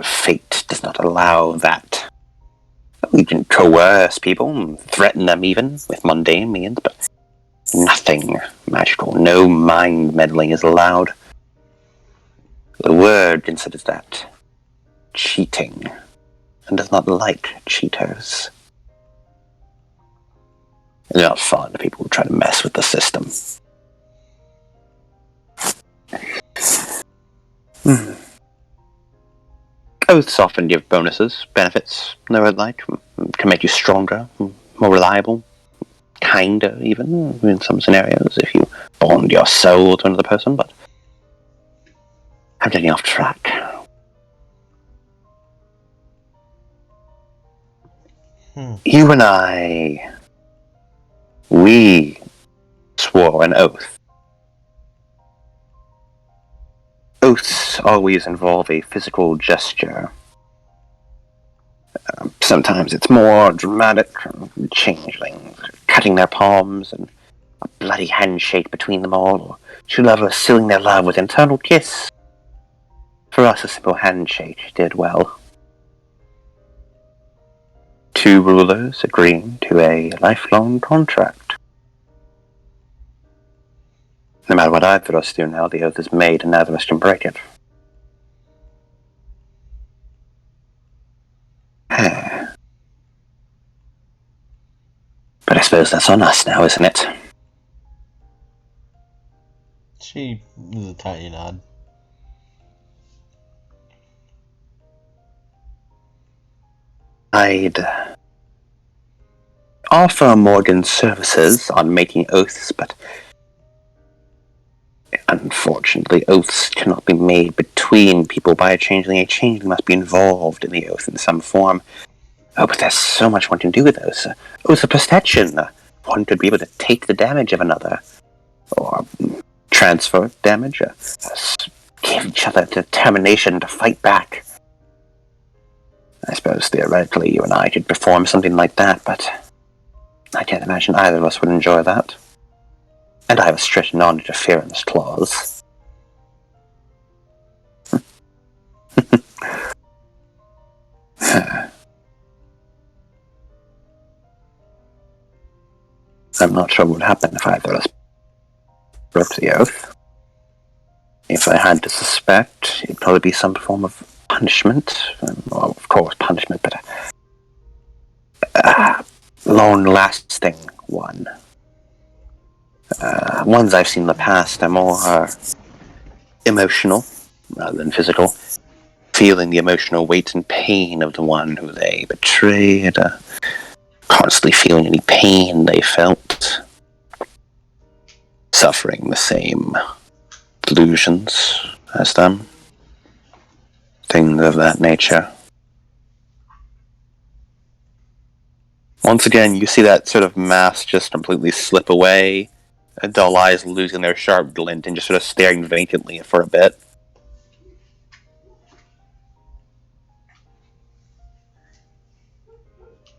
Fate does not allow that. You can coerce people, threaten them even, with mundane means, but nothing magical. No mind meddling is allowed. The word considers that cheating, and does not like cheaters. They're not fond of people who try to mess with the system. Oaths often give bonuses, benefits, no like, can make you stronger, more reliable, kinder even, in some scenarios, if you bond your soul to another person, but I'm getting off track. You and I, we swore an oath. Oaths always involve a physical gesture. Sometimes it's more dramatic, changelings cutting their palms and a bloody handshake between them all, or two lovers sealing their love with an eternal kiss. For us, a simple handshake did well. Two rulers agreeing to a lifelong contract. No matter what either of us do now, the oath is made and neither of us can break it. But I suppose that's on us now, isn't it? She was a tiny nod. I'd offer Morgan's services on making oaths, but unfortunately, oaths cannot be made between people by a changeling. A changeling must be involved in the oath in some form. Oh, but there's so much one can do with those. Oaths of protection. One could be able to take the damage of another. Or transfer damage. Give each other determination to fight back. I suppose theoretically you and I could perform something like that, but I can't imagine either of us would enjoy that. And I have a strict non-interference clause. I'm not sure what would happen if either of us broke the oath. If I had to suspect, it'd probably be some form of punishment. Well, of course, punishment, but long-lasting one. Ones I've seen in the past are more emotional rather than physical. Feeling the emotional weight and pain of the one who they betrayed, constantly feeling any pain they felt, suffering the same delusions as them, things of that nature. Once again, you see that sort of mask just completely slip away, dull eyes losing their sharp glint and just sort of staring vacantly for a bit.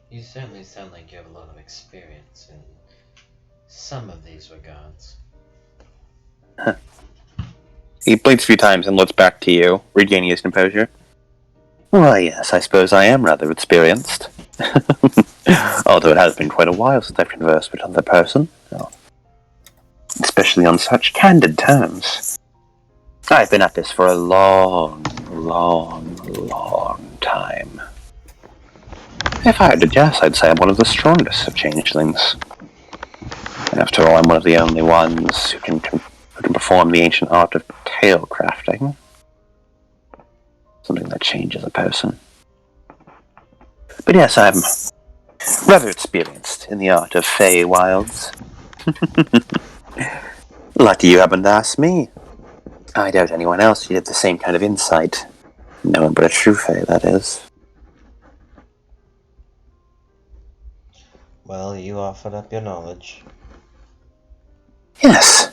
You certainly sound like you have a lot of experience in some of these regards. He blinks a few times and looks back to you, regaining his composure. Why, yes, I suppose I am rather experienced. Although it has been quite a while since I've conversed with another person. Especially on such candid terms. I've been at this for a long time. If I had to guess, I'd say I'm one of the strongest of changelings. After all, I'm one of the only ones who can perform the ancient art of tale crafting. Something that changes a person. But yes, I'm rather experienced in the art of Fey Wilds. Lucky you happened to ask me. I doubt anyone else would have the same kind of insight. No one but a true Fey, that is. Well, you offered up your knowledge. Yes.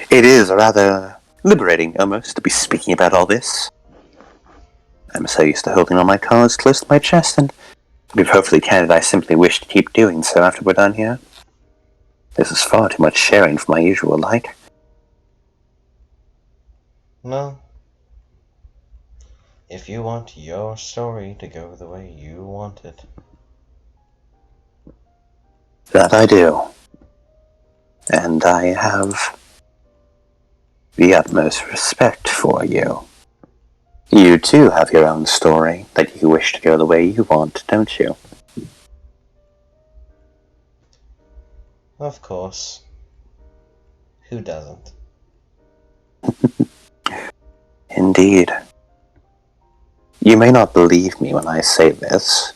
It is rather liberating, almost, to be speaking about all this. I'm so used to holding all my cards close to my chest, and to be perfectly candid, I simply wish to keep doing so after we're done here. This is far too much sharing for my usual like. Well, if you want your story to go the way you want it. That I do. And I have the utmost respect for you. You too have your own story that you wish to go the way you want, don't you? Of course. Who doesn't? Indeed. You may not believe me when I say this,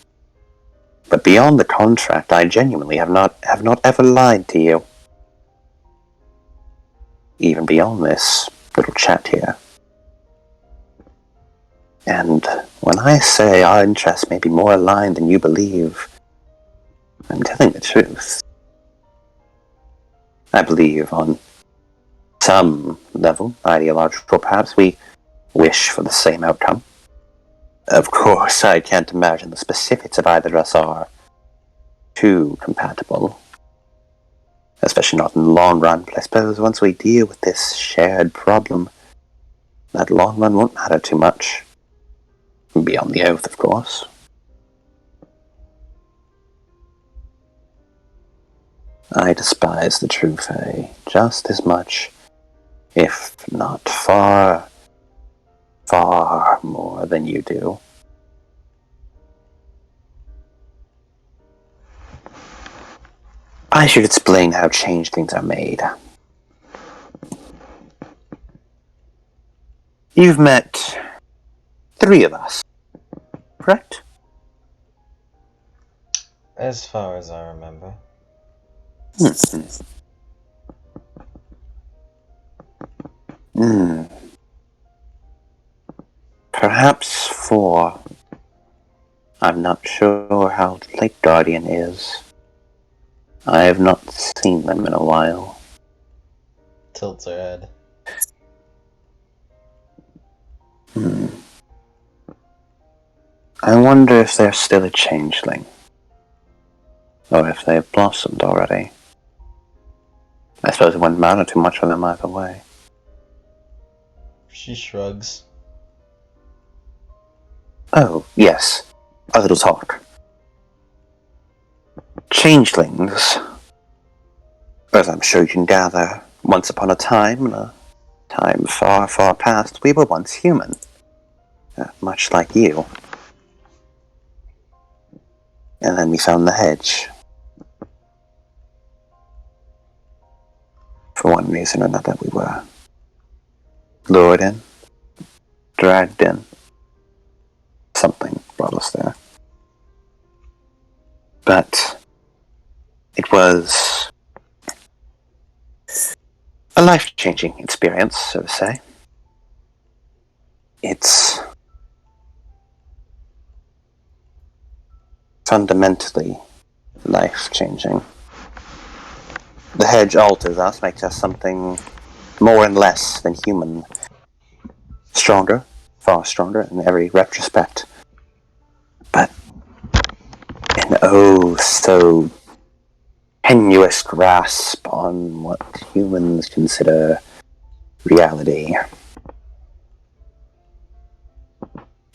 but beyond the contract, I genuinely have not ever lied to you. Even beyond this little chat here. And when I say our interests may be more aligned than you believe, I'm telling the truth. I believe on some level, ideological perhaps, we wish for the same outcome. Of course, I can't imagine the specifics of either of us are too compatible. Especially not in the long run, but I suppose once we deal with this shared problem, that long run won't matter too much. Beyond the oath, of course. I despise the true Fae just as much, if not far, far more than you do. I should explain how changelings are made. You've met 3 of us, correct? As far as I remember. Perhaps 4. I'm not sure how Lake Guardian is. I have not seen them in a while. Tilts her head. I wonder if they're still a changeling. Or if they've blossomed already. I suppose it wouldn't matter too much for them either way. She shrugs. Oh, yes. A little talk. Changelings, as I'm sure you can gather, once upon a time, in a time far, far past, we were once human. Much like you. And then we found the hedge. For one reason or another, we were lured in, dragged in. Something brought us there. But it was a life-changing experience, so to say. It's fundamentally life-changing. The hedge alters us, makes us something more and less than human. Stronger, far stronger in every retrospect. But an oh so tenuous grasp on what humans consider reality.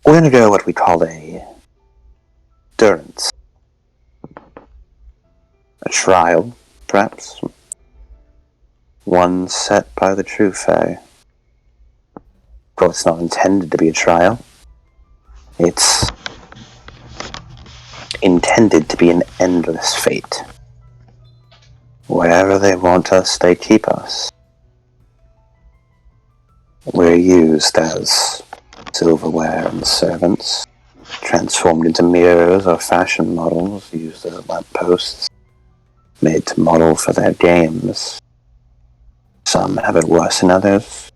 We're going to go what we call a durance. A trial, perhaps. One set by the true Fae. Of course, it's not intended to be a trial. It's intended to be an endless fate. Wherever they want us, they keep us. We're used as silverware and servants, transformed into mirrors or fashion models, used as lampposts, made to model for their games. Some have it worse than others.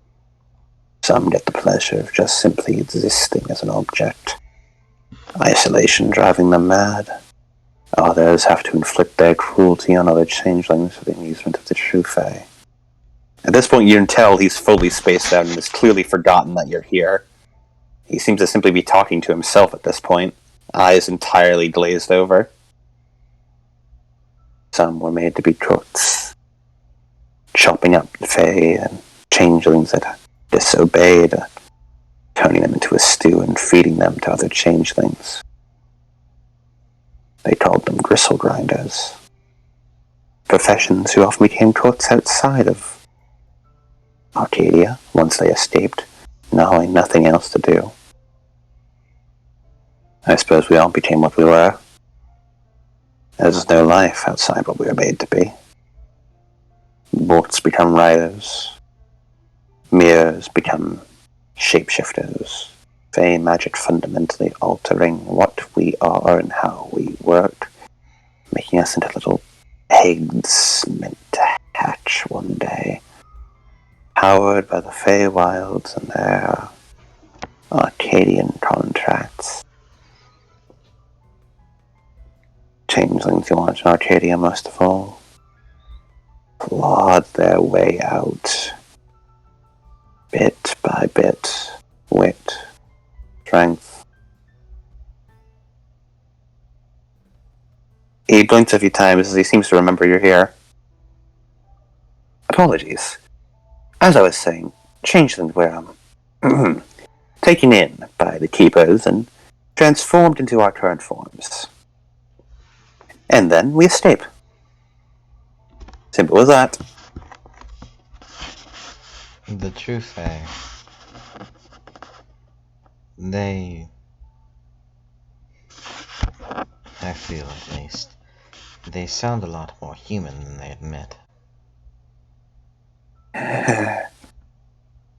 Some get the pleasure of just simply existing as an object. Isolation driving them mad. Others have to inflict their cruelty on other changelings for the amusement of the true Fae. At this point, you can tell he's fully spaced out and has clearly forgotten that you're here. He seems to simply be talking to himself at this point, eyes entirely glazed over. Some were made to be cooks, chopping up Fae and changelings that disobeyed, turning them into a stew and feeding them to other changelings. They called them gristle grinders. Professions who often became cooks outside of Arcadia once they escaped, knowing nothing else to do. I suppose we all became what we were. There's no life outside what we were made to be. Bolts become riders. Mirrors become shapeshifters. Fey magic fundamentally altering what we are and how we work, making us into little eggs meant to hatch one day, powered by the Fey Wilds and their Arcadian Contracts. Changelings who want Arcadia most of all clawed their way out, bit by bit, wit, strength. He blinks a few times as he seems to remember you're here. Apologies. As I was saying, changelings were taken in by the Keepers and transformed into our current forms. And then we escape. Simple as that. The true Fae. I feel at least, they sound a lot more human than they admit.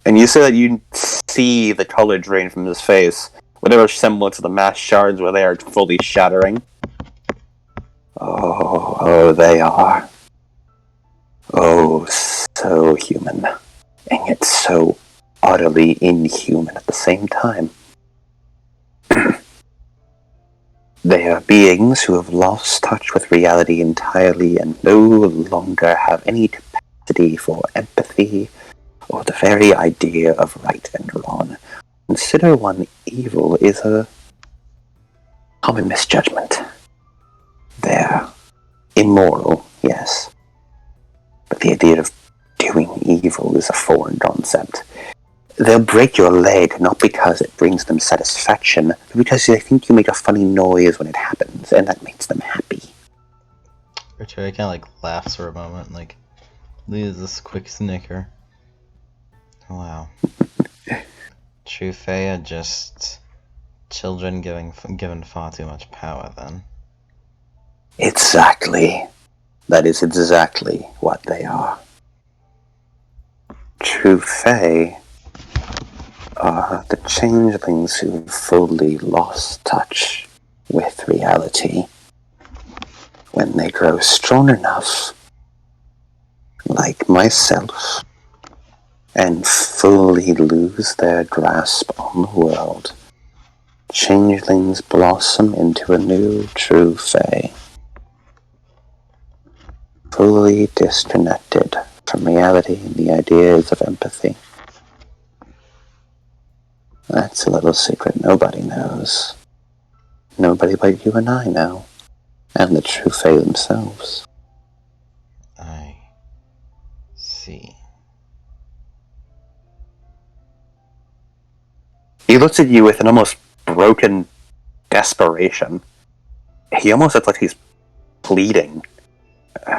And you say that you see the color drain from his face. Whatever semblance of the mass shards were there fully shattering. Oh, they are. Oh, so human. And yet so utterly inhuman at the same time. They are beings who have lost touch with reality entirely and no longer have any capacity for empathy or the very idea of right and wrong. Consider one evil is a common misjudgment. They're immoral, yes, but the idea of doing evil is a foreign concept. They'll break your leg not because it brings them satisfaction, but because they think you make a funny noise when it happens, and that makes them happy. Artoria kind of like laughs for a moment, like leaves this quick snicker. Wow. True Fae are just children given far too much power, then. Exactly. That is exactly what they are. True Fae are the changelings who fully lost touch with reality. When they grow strong enough, like myself, and fully lose their grasp on the world, changelings blossom into a new true Fae, fully disconnected from reality and the ideas of empathy. That's a little secret nobody knows. Nobody but you and I know, and the true Fae themselves. I see. He looks at you with an almost broken desperation. He almost looks like he's pleading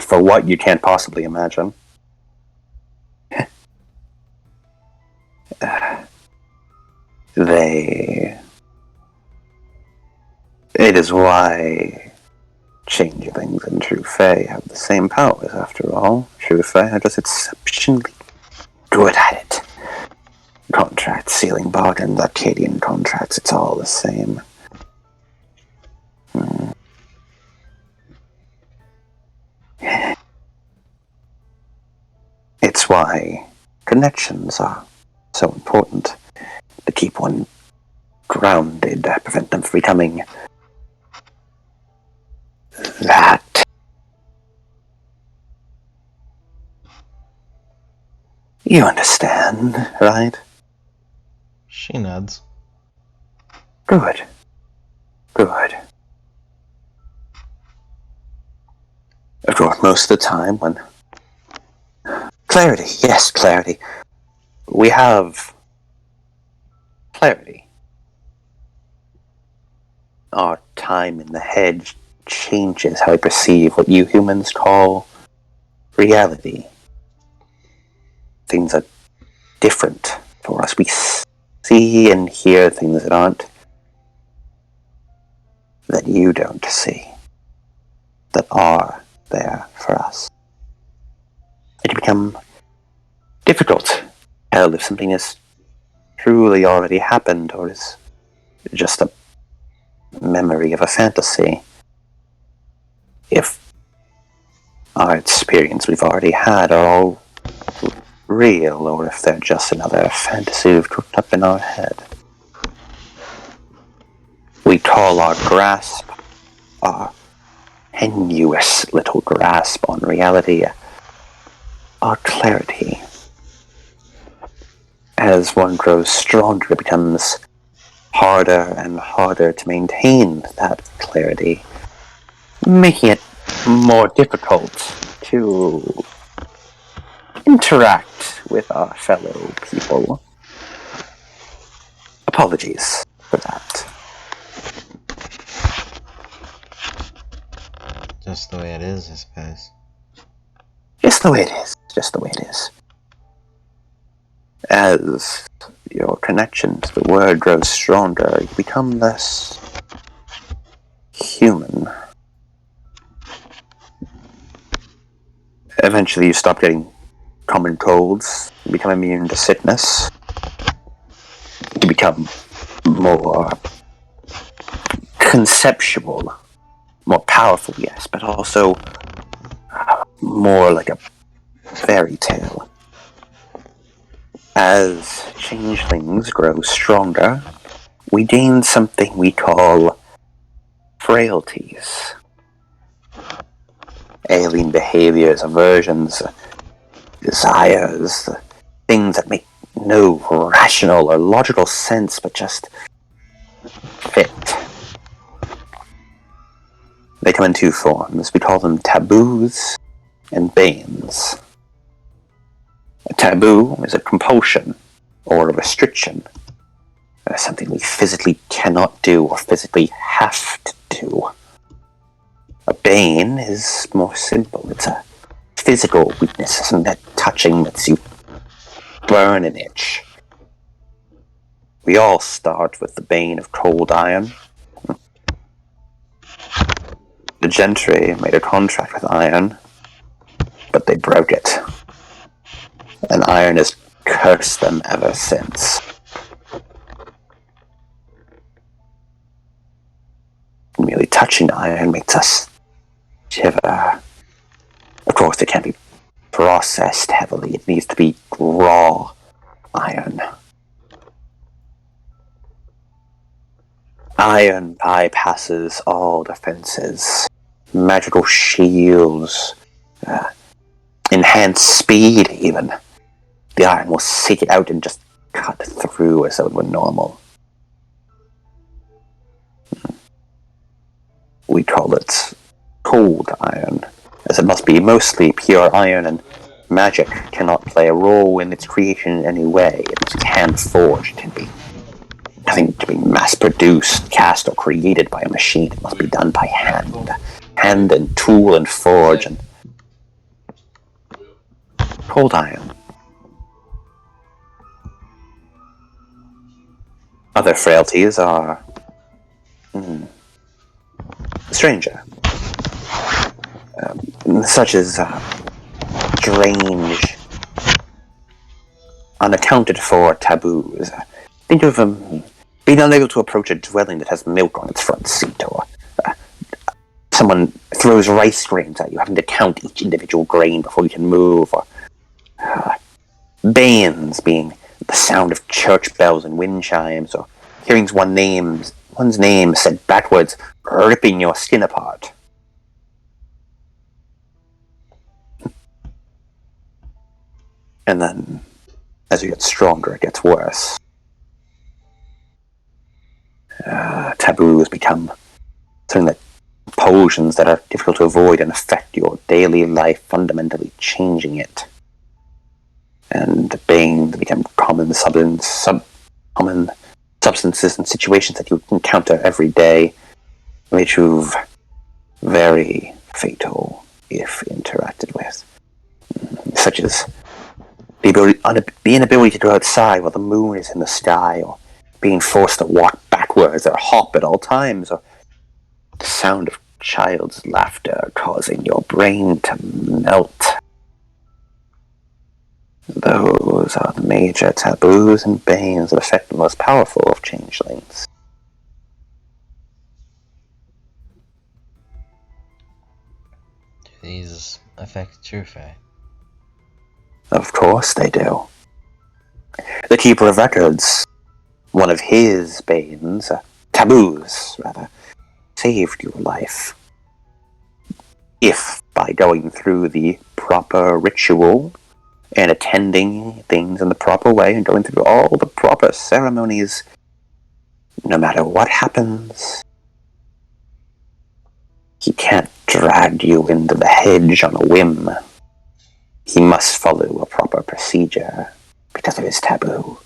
for what you can't possibly imagine. It is why changelings and true Fae have the same powers, after all. True Fae are just exceptionally good at it. Contracts, sealing bargains, Arcadian contracts, it's all the same. It's why connections are so important. To keep one grounded, prevent them from becoming that. You understand, right? She nods. Good. Good. Of course, most of the time when... Clarity, yes, clarity. We have... clarity. Our time in the head changes how we perceive what you humans call reality. Things are different for us. We see and hear things that aren't, that you don't see, that are there for us. It become difficult to tell if something has truly already happened or is just a memory of a fantasy. If our experience we've already had are all real, or if they're just another fantasy we've cooked up in our head. We call our grasp, our tenuous little grasp on reality, our clarity. As one grows stronger, it becomes harder and harder to maintain that clarity, making it more difficult to interact with our fellow people. Apologies for that. Just the way it is, I suppose. Just the way it is. Just the way it is. As your connection to the word grows stronger, you become less human. Eventually you stop getting common colds, you become immune to sickness, you become more conceptual, more powerful, yes, but also more like a fairy tale. As changelings grow stronger, we gain something we call frailties. Alien behaviors, aversions, desires, things that make no rational or logical sense but just fit. They come in two forms. We call them taboos and banes. A taboo is a compulsion or a restriction. Something we physically cannot do or physically have to do. A bane is more simple. It's a physical weakness, something that touching makes you burn an itch. We all start with the bane of cold iron. The gentry made a contract with iron, but they broke it. And iron has cursed them ever since. Merely touching iron makes us shiver. Of course, it can't be processed heavily. It needs to be raw iron. Iron bypasses all defenses. Magical shields. Enhanced speed, even. The iron will seek it out and just cut through as though it were normal. We call it cold iron, as it must be mostly pure iron, and magic cannot play a role in its creation in any way. It must be hand-forged. It can be nothing to be mass-produced, cast, or created by a machine. It must be done by hand. Hand and tool and forge and cold iron. Other frailties are stranger, such as strange, unaccounted for taboos. Think of being unable to approach a dwelling that has milk on its front seat, or someone throws rice grains at you, having to count each individual grain before you can move, or banes being the sound of church bells and wind chimes, or hearing one's name said backwards, ripping your skin apart. And then, as you get stronger, it gets worse. Taboos become something that compulsions that are difficult to avoid and affect your daily life, fundamentally changing it. And Bane become common substances and situations that you encounter every day, which prove very fatal if interacted with. Such as the inability to go outside while the moon is in the sky, or being forced to walk backwards or hop at all times, or the sound of child's laughter causing your brain to melt. Those are the major taboos and banes that affect the most powerful of changelings. Do these affect True Fae? Of course they do. The Keeper of Records, one of his banes, taboos, rather, saved your life. If, by going through the proper ritual and attending things in the proper way and going through all the proper ceremonies, no matter what happens, he can't drag you into the hedge on a whim. He must follow a proper procedure because of his taboo.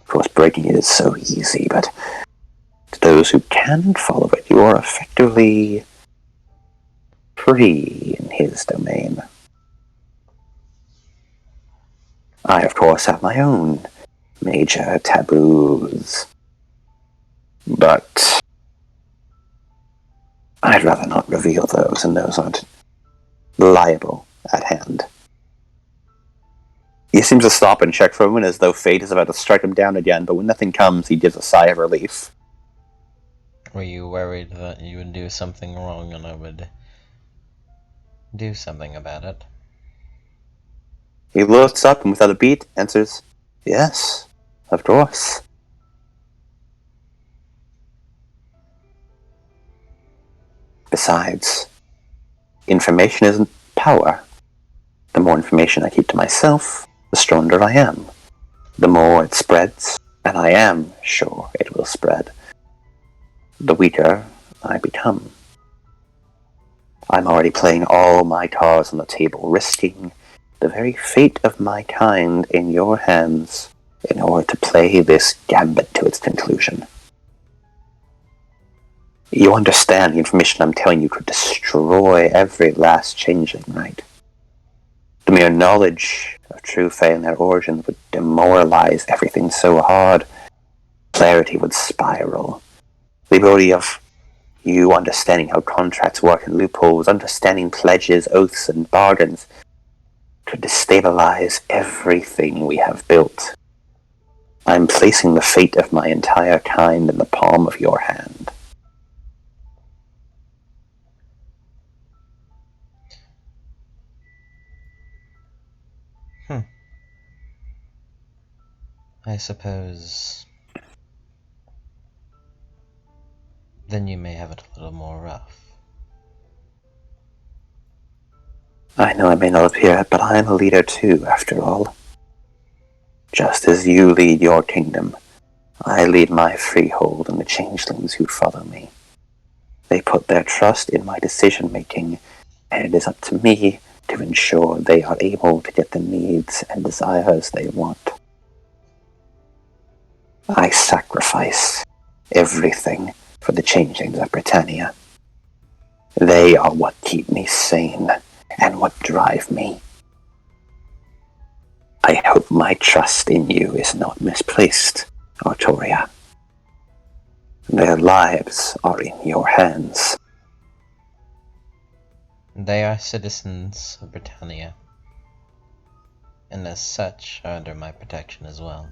Of course, breaking it is so easy, but to those who can follow it, you are effectively free in his domain. I, of course, have my own major taboos, but I'd rather not reveal those, and those aren't liable at hand. He seems to stop and check for a moment as though fate is about to strike him down again, but when nothing comes, he gives a sigh of relief. Were you worried that you would do something wrong and I would do something about it? He looks up and without a beat answers, "Yes, of course." Besides, information isn't power. The more information I keep to myself, the stronger I am. The more it spreads, and I am sure it will spread, the weaker I become. I'm already playing all my cards on the table, risking the very fate of my kind in your hands in order to play this gambit to its conclusion. You understand the information I'm telling you could destroy every last changeling, right? The mere knowledge of True Fae and their origins would demoralize everything so hard. Clarity would spiral. The ability of you understanding how contracts work and loopholes, understanding pledges, oaths, and bargains, could destabilize everything we have built. I'm placing the fate of my entire kind in the palm of your hand. I suppose then you may have it a little more rough. I know I may not appear it, but I am a leader too, after all. Just as you lead your kingdom, I lead my freehold and the changelings who follow me. They put their trust in my decision-making, and it is up to me to ensure they are able to get the needs and desires they want. I sacrifice everything for the changelings of Britannia. They are what keep me sane and what drive me. I hope my trust in you is not misplaced, Artoria. Their lives are in your hands. They are citizens of Britannia, and as such are under my protection as well.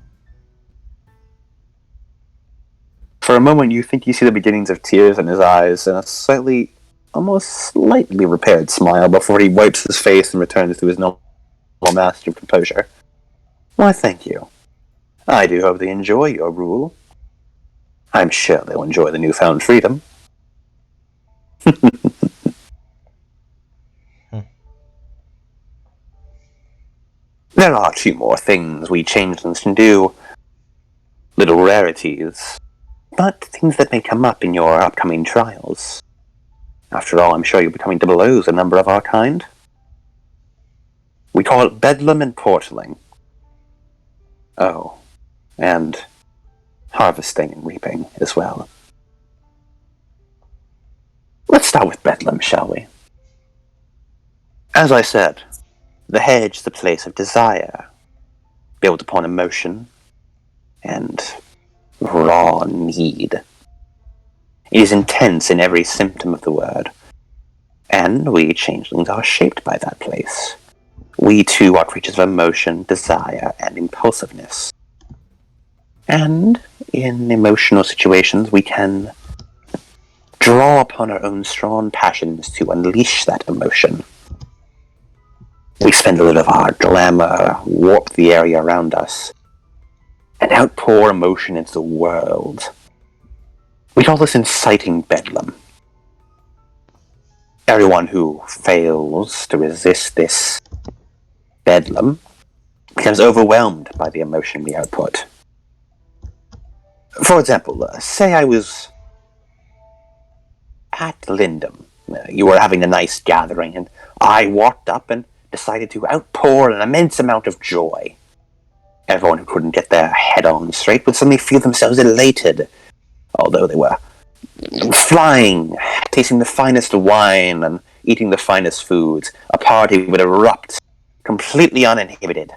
For a moment, you think you see the beginnings of tears in his eyes and a slightly, almost slightly repaired smile before he wipes his face and returns to his normal master of composure. Why, thank you. I do hope they enjoy your rule. I'm sure they'll enjoy the newfound freedom. There are two more things we changelings can do. Little rarities, but things that may come up in your upcoming trials. After all, I'm sure you're becoming double O's a number of our kind. We call it Bedlam and Portaling. Oh, and harvesting and reaping as well. Let's start with Bedlam, shall we? As I said, the hedge is the place of desire, built upon emotion and raw need. It is intense in every symptom of the word. And we changelings are shaped by that place. We too are creatures of emotion, desire, and impulsiveness. And in emotional situations, we can draw upon our own strong passions to unleash that emotion. We spend a little of our glamour, warp the area around us, and outpour emotion into the world. We call this inciting bedlam. Everyone who fails to resist this bedlam becomes overwhelmed by the emotion we output. For example, say I was at Lindum. You were having a nice gathering, and I walked up and decided to outpour an immense amount of joy. Everyone who couldn't get their head on straight would suddenly feel themselves elated, although they were flying, tasting the finest wine and eating the finest foods. A party would erupt, completely uninhibited,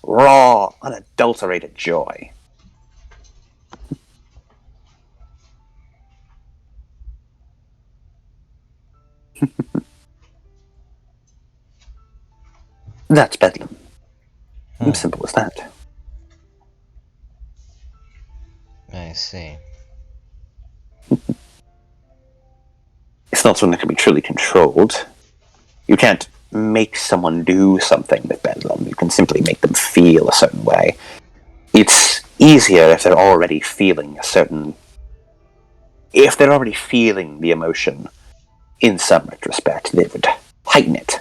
raw, unadulterated joy. That's bedlam. Simple as that. I see. It's not something that can be truly controlled. You can't make someone do something with bedlam. You can simply make them feel a certain way. It's easier if they're already feeling a certain... If they're already feeling the emotion, in some retrospect, they would heighten it.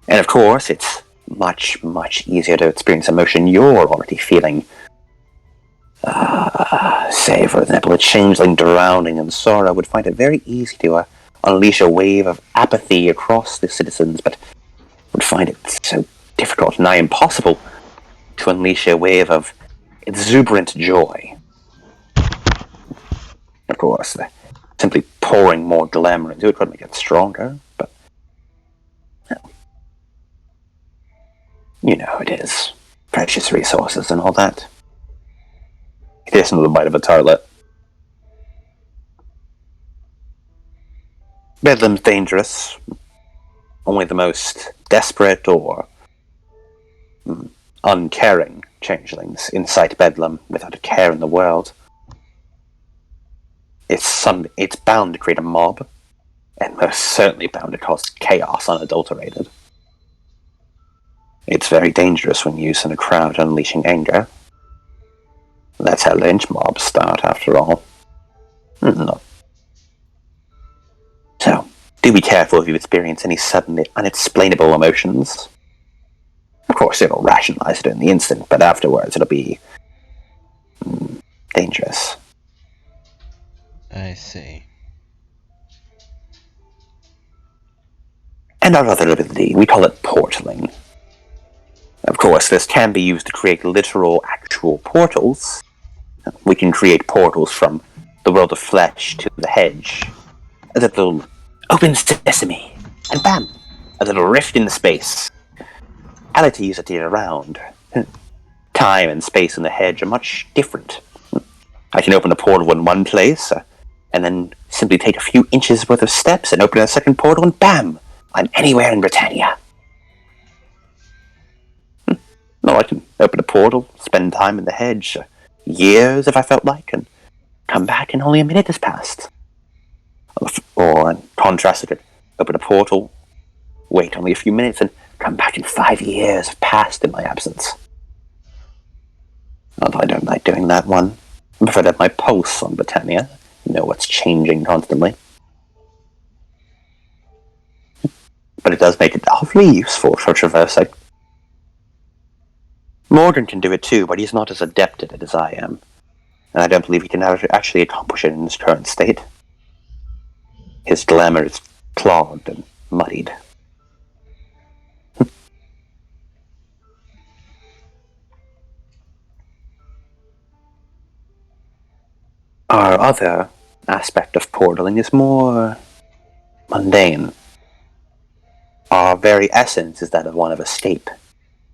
And of course, it's much, much easier to experience emotion you're already feeling. Say, for example, a changeling drowning in sorrow would find it very easy to unleash a wave of apathy across the citizens, but would find it so difficult, nigh impossible, to unleash a wave of exuberant joy. Of course, simply pouring more glamour into it would make it stronger, but well, you know how it is. Precious resources and all that. It isn't a bite of a tartlet. Bedlam's dangerous. Only the most desperate or uncaring changelings incite bedlam without a care in the world. It's bound to create a mob, and most certainly bound to cause chaos unadulterated. It's very dangerous when used in a crowd unleashing anger. That's how lynch mobs start, after all. No. So, do be careful if you experience any sudden, unexplainable emotions. Of course, it'll rationalize it in the instant, but afterwards it'll be dangerous. I see. And our other ability, we call it portaling. Of course, this can be used to create literal, actual portals. We can create portals from the world of flesh to the hedge. A little open sesame, and bam! A little rift in the space. I like to use it to get around. Time and space in the hedge are much different. I can open a portal in one place, and then simply take a few inches worth of steps and open a second portal, and bam! I'm anywhere in Britannia. No, I can open a portal, spend time in the hedge, years if I felt like, and come back and only a minute has passed. Or, in contrast, I could open a portal, wait only a few minutes, and come back and 5 years have passed in my absence. Although I don't like doing that one. I prefer to have my pulse on Britannia, know what's changing constantly. But it does make it awfully useful for traversing. Morgan can do it too, but he's not as adept at it as I am. And I don't believe he can actually accomplish it in his current state. His glamour is clogged and muddied. Our other aspect of portaling is more mundane. Our very essence is that of one of escape.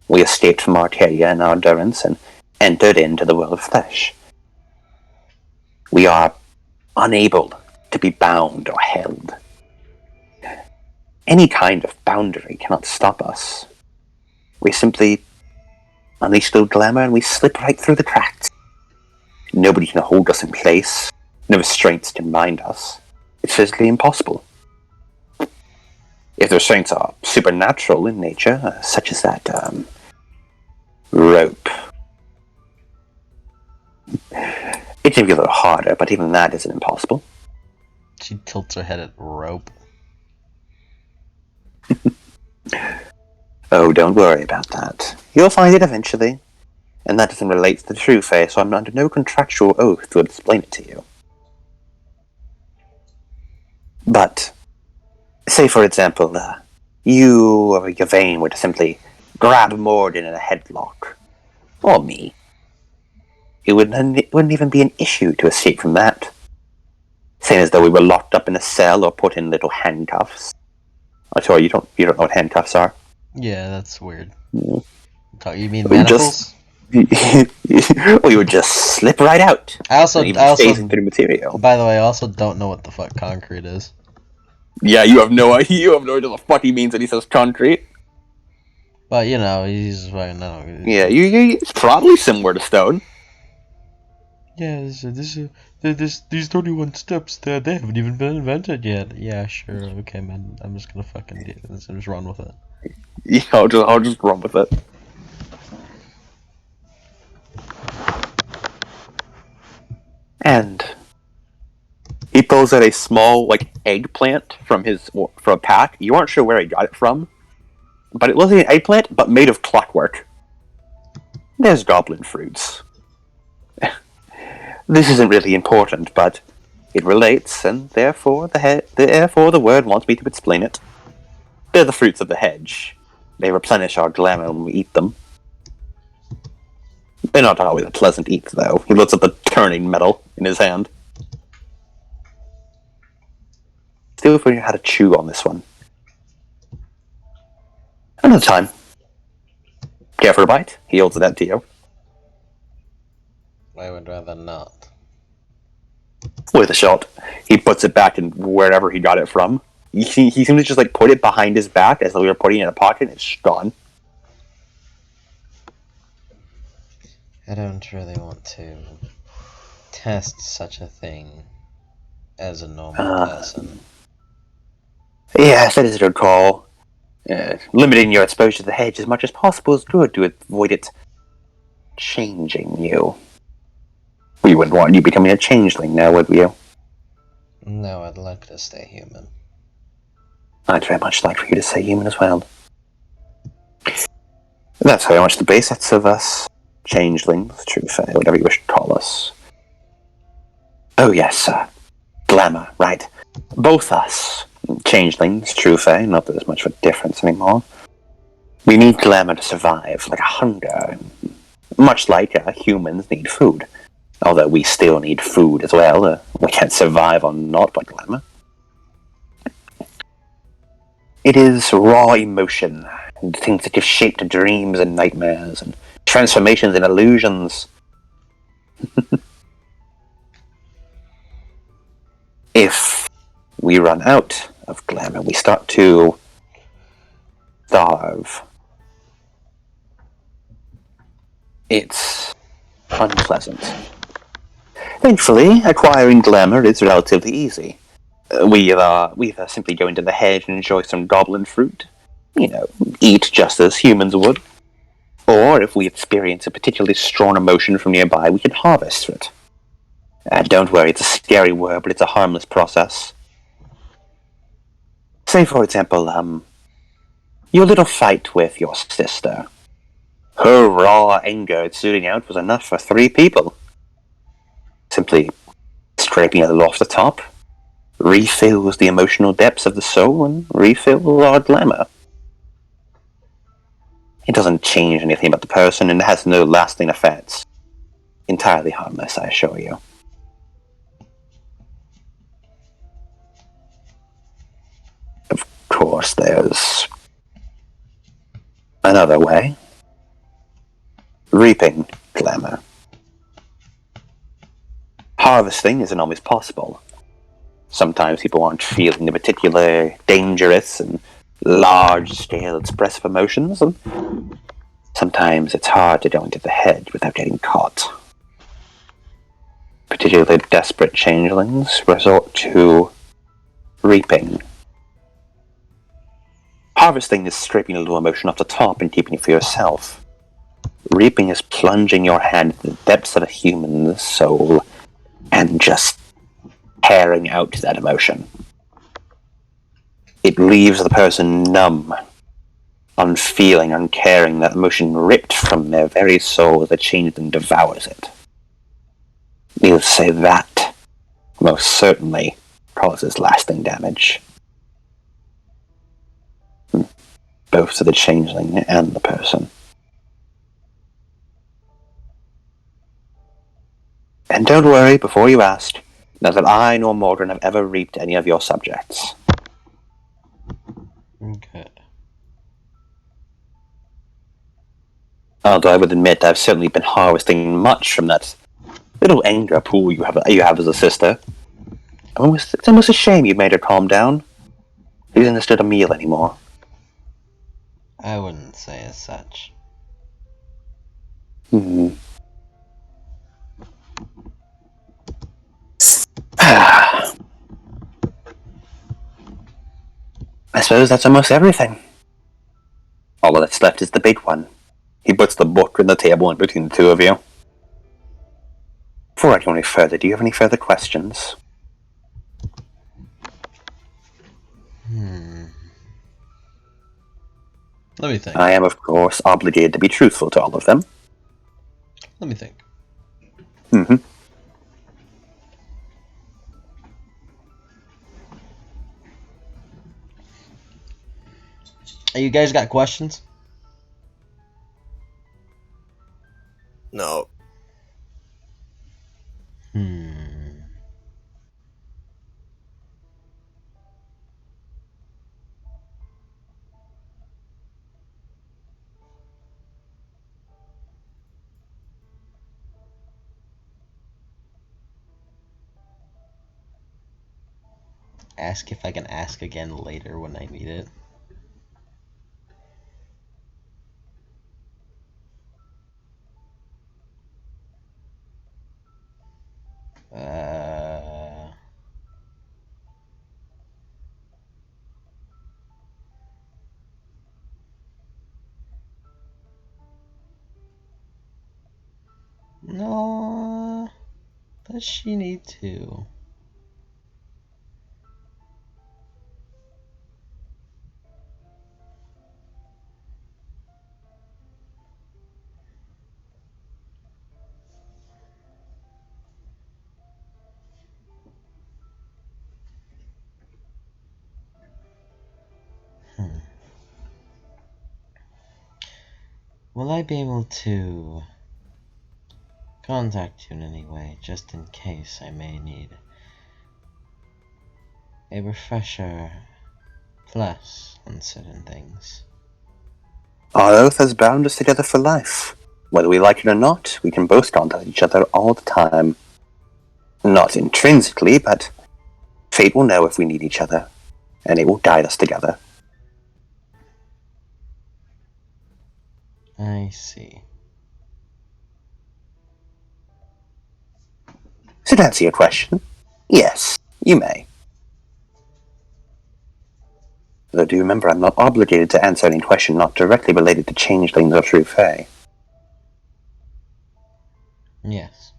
We escaped from Arcadia and our endurance and entered into the world of flesh. We are unable to to be bound or held. Any kind of boundary cannot stop us. We simply unleash a little glamour and we slip right through the cracks. Nobody can hold us in place. No restraints can bind us. It's physically impossible. If the restraints are supernatural in nature, such as that rope, it can be a little harder, but even that isn't impossible. She tilts her head at rope. Oh, don't worry about that. You'll find it eventually. And that doesn't relate to the true Fae, so I'm under no contractual oath to explain it to you. But, say for example, you or Yvain were to simply grab Morden in a headlock. Or me. It wouldn't even be an issue to escape from that. Same as though we were locked up in a cell or put in little handcuffs. Artoria, you don't know what handcuffs are? Yeah, that's weird. You mean manacles? We would just slip right out. I also phasing through material. By the way, I also don't know what the fuck concrete is. Yeah, you have no idea. You have no idea what the fuck he means when he says concrete. But you know, he's fucking no. Yeah, it's probably similar to stone. Yeah, these 31 steps they haven't even been invented yet. Yeah, sure, okay, man. I'm just gonna fucking do this and just run with it. Yeah, I'll just run with it. And he pulls out a small, eggplant from a pack. You aren't sure where he got it from, but it wasn't an eggplant, but made of clockwork. There's goblin fruits. This isn't really important, but it relates, and therefore the word wants me to explain it. They're the fruits of the hedge. They replenish our glamour when we eat them. They're not always a pleasant eat, though. He looks at the turning metal in his hand. Still figuring out how to chew on this one. Another time. Care for a bite? He holds it out to you. I would rather not. With a shot. He puts it back in wherever he got it from. He seems to just put it behind his back as though we were putting it in a pocket and it's gone. I don't really want to test such a thing as a normal person. Yes, that is a good call. Limiting your exposure to the hedge as much as possible is good to avoid it changing you. We wouldn't want you becoming a changeling now, would you? No, I'd like to stay human. I'd very much like for you to stay human as well. That's very much the basics of us. Changelings, true fae, whatever you wish to call us. Oh yes, glamour, right. Both us, changelings, true fae, not that there's much of a difference anymore. We need glamour to survive, like a hunger. Much like humans need food. Although we still need food as well. We can't survive on naught but glamour. It is raw emotion, and things that give shape to dreams and nightmares, and transformations and illusions. If we run out of glamour, we start to starve. It's unpleasant. Thankfully, acquiring glamour is relatively easy. We simply go into the hedge and enjoy some goblin fruit. Eat just as humans would. Or, if we experience a particularly strong emotion from nearby, we can harvest it. Don't worry, it's a scary word, but it's a harmless process. Say, for example, your little fight with your sister. Her raw anger exuding out was enough for 3 people. Simply scraping a little off the top refills the emotional depths of the soul and refills our glamour. It doesn't change anything about the person and it has no lasting effects. Entirely harmless, I assure you. Of course, there's another way. Reaping glamour. Harvesting isn't always possible. Sometimes people aren't feeling the particular dangerous and large-scale expressive emotions, and sometimes it's hard to go into the head without getting caught. Particularly desperate changelings resort to reaping. Harvesting is scraping a little emotion off the top and keeping it for yourself. Reaping is plunging your hand into the depths of a human's soul and just tearing out that emotion. It leaves the person numb, unfeeling, uncaring, that emotion ripped from their very soul as the changeling devours it. Needless to say, that most certainly causes lasting damage. Both to the changeling and the person. And don't worry, before you ask, neither I nor Morgan have ever reaped any of your subjects. Good. Although I would admit I've certainly been harvesting much from that little anger pool you have as a sister. It's almost a shame you made her calm down. She doesn't understand a meal anymore. I wouldn't say as such. I suppose that's almost everything. All that's left is the big one. He puts the book on the table in between the two of you. Before I go any further, do you have any further questions? Let me think. I am, of course, obligated to be truthful to all of them. Let me think. Hey, you guys got questions? No. Ask if I can ask again later when I need it. No. Does she need to? Will I be able to contact you in any way, just in case I may need a refresher plus on certain things? Our oath has bound us together for life. Whether we like it or not, we can both contact each other all the time. Not intrinsically, but fate will know if we need each other, and it will guide us together. I see. So to answer your question, yes, you may. Though do remember I'm not obligated to answer any question not directly related to changelings or true fae. Yes.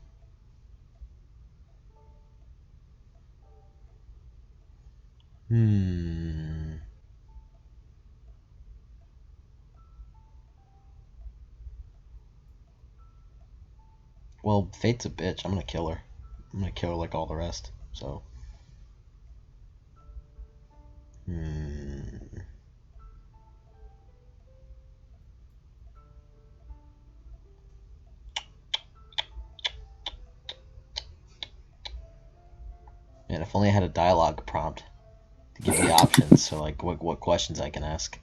Well, Fate's a bitch. I'm gonna kill her. I'm gonna kill her like all the rest. So. And if only I had a dialogue prompt to give me options, so like what questions I can ask.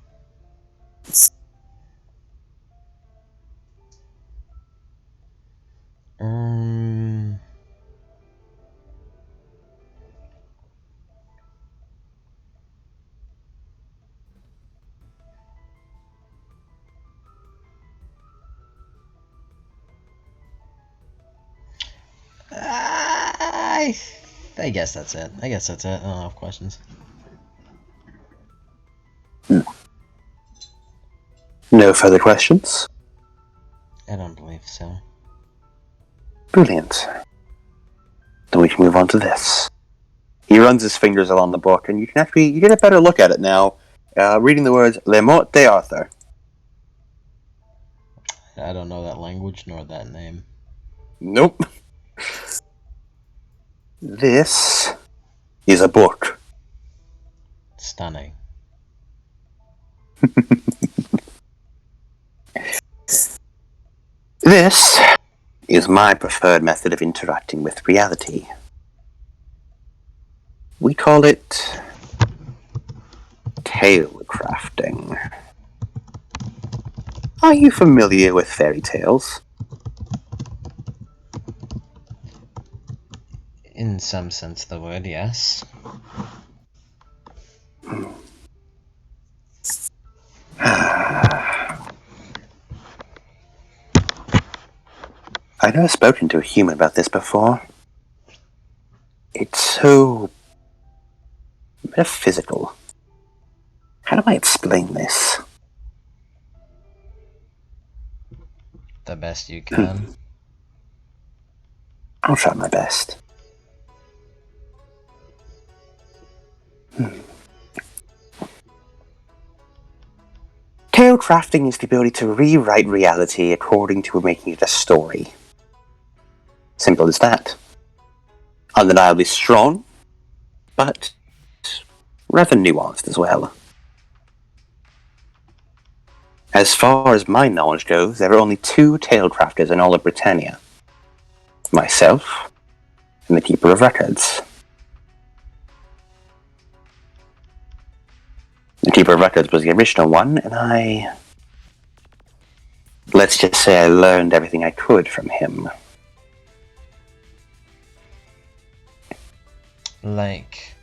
I guess that's it. I don't have questions. No further questions? I don't believe so. Brilliant. Then we can move on to this. He runs his fingers along the book, and you get a better look at it now, reading the words Le Mort d'Arthur. I don't know that language nor that name. Nope. This is a book. Stunning. This is my preferred method of interacting with reality. We call it tale crafting. Are you familiar with fairy tales? In some sense of the word, yes. I've never spoken to a human about this before. It's so metaphysical. How do I explain this? The best you can. I'll try my best. Tale crafting is the ability to rewrite reality according to making it a story. Simple as that. Undeniably strong, but rather nuanced as well. As far as my knowledge goes, there are only 2 tale crafters in all of Britannia. Myself, and the Keeper of Records. The Keeper of Records was the original one, and let's just say I learned everything I could from him. Like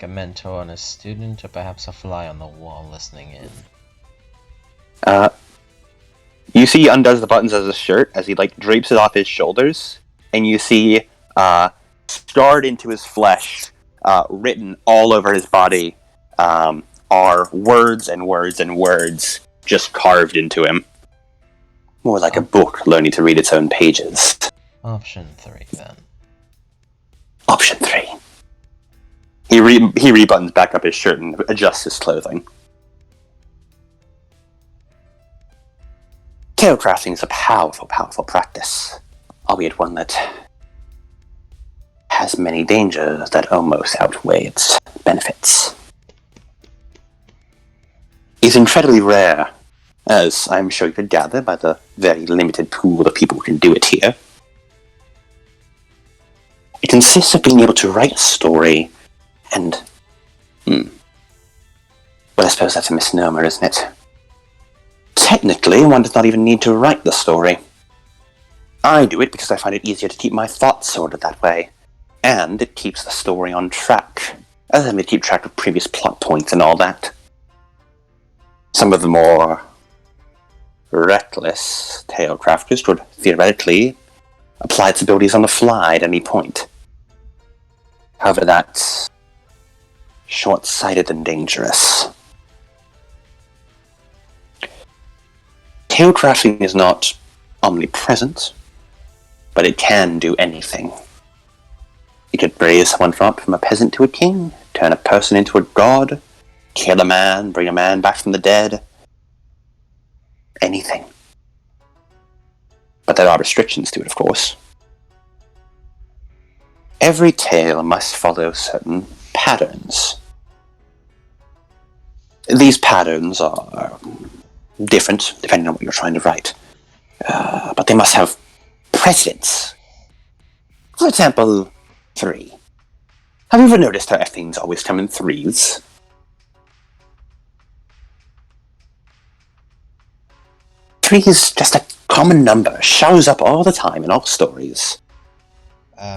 a mentor and a student, or perhaps a fly on the wall listening in. You see he undoes the buttons of his shirt as he drapes it off his shoulders, and you see scarred into his flesh, written all over his body, are words and words and words just carved into him. More like a book learning to read its own pages. Option 3, then. Option 3. He rebuttons back up his shirt and adjusts his clothing. Tale crafting is a powerful, powerful practice, albeit one that has many dangers that almost outweigh its benefits. It's incredibly rare, as I'm sure you could gather by the very limited pool of people who can do it here. It consists of being able to write a story and... well, I suppose that's a misnomer, isn't it? Technically, one does not even need to write the story. I do it because I find it easier to keep my thoughts sorted that way, and it keeps the story on track, as I may keep track of previous plot points and all that. Some of the more reckless tale crafters would theoretically apply its abilities on the fly at any point. However, that's short-sighted and dangerous. Tale crafting is not omnipresent, but it can do anything. It could raise someone up from a peasant to a king, turn a person into a god, kill a man, bring a man back from the dead. Anything. But there are restrictions to it, of course. Every tale must follow certain patterns. These patterns are different depending on what you're trying to write. But they must have precedents. For example, 3. Have you ever noticed how things always come in 3s? Three is just a common number, shows up all the time in all stories.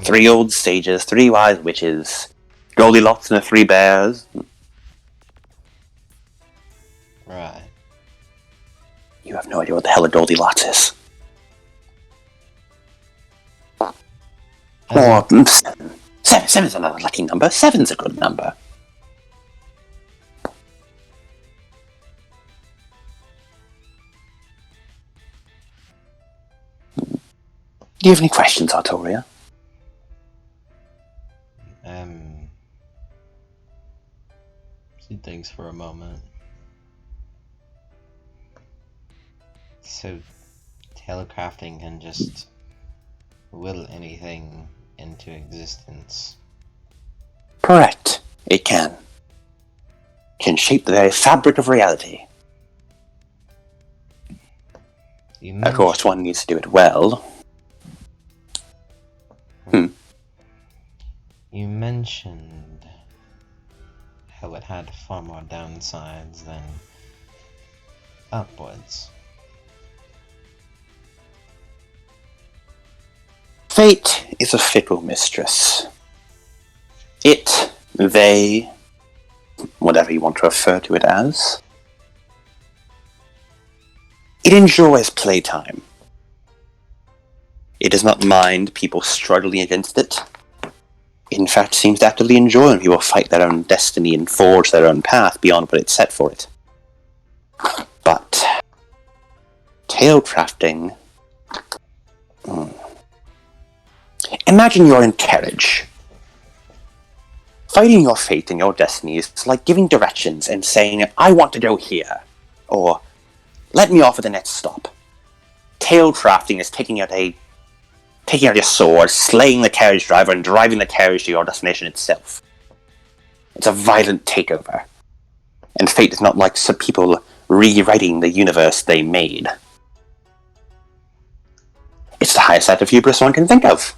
3 old sages, 3 wise witches, Goldilocks and the 3 bears. Right. You have no idea what the hell a Goldilocks is. Or seven. Seven's another lucky number. Seven's a good number. Do you have any questions, Artoria? See things for a moment. So, tailcrafting can just will anything into existence. Correct. It can. Can shape the very fabric of reality. Of course, one needs to do it well. You mentioned how it had far more downsides than upwards. Fate is a fickle mistress. It, they, whatever you want to refer to it as, it enjoys playtime. It does not mind people struggling against it. It, in fact, seems to actively enjoy when people fight their own destiny and forge their own path beyond what it's set for it. But tailcrafting... Imagine you're in carriage. Fighting your fate and your destiny is like giving directions and saying, I want to go here, or let me off at the next stop. Tailcrafting is taking out your sword, slaying the carriage driver, and driving the carriage to your destination itself. It's a violent takeover. And fate is not like some people rewriting the universe they made. It's the highest act of hubris one can think of.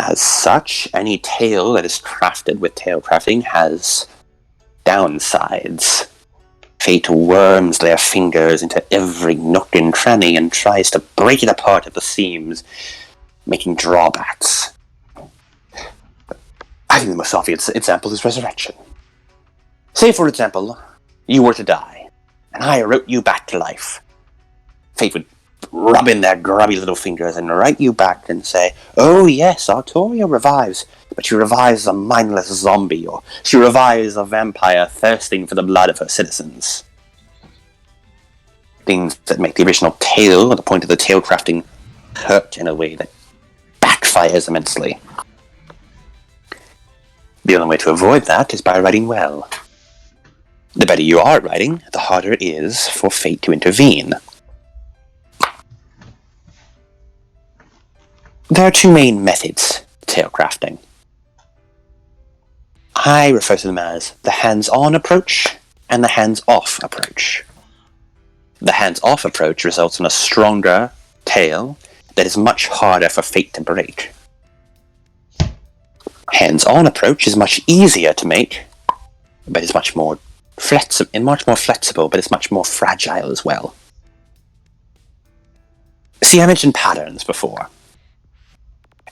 As such, any tale that is crafted with tailcrafting has downsides. Fate worms their fingers into every nook and cranny and tries to break it apart at the seams, making drawbacks. I think the most obvious example is resurrection. Say, for example, you were to die, and I wrote you back to life. Fate would rub in their grubby little fingers and write you back and say, oh yes, Artoria revives, but she revives a mindless zombie, or she revives a vampire thirsting for the blood of her citizens. Things that make the original tale, or the point of the tale crafting, hurt in a way that backfires immensely. The only way to avoid that is by writing well. The better you are at writing, the harder it is for fate to intervene. There are two main methods to tale crafting. I refer to them as the hands-on approach and the hands-off approach. The hands-off approach results in a stronger tale that is much harder for fate to break. Hands-on approach is much easier to make, but is much more flexible, but it's much more fragile as well. See, I mentioned patterns before.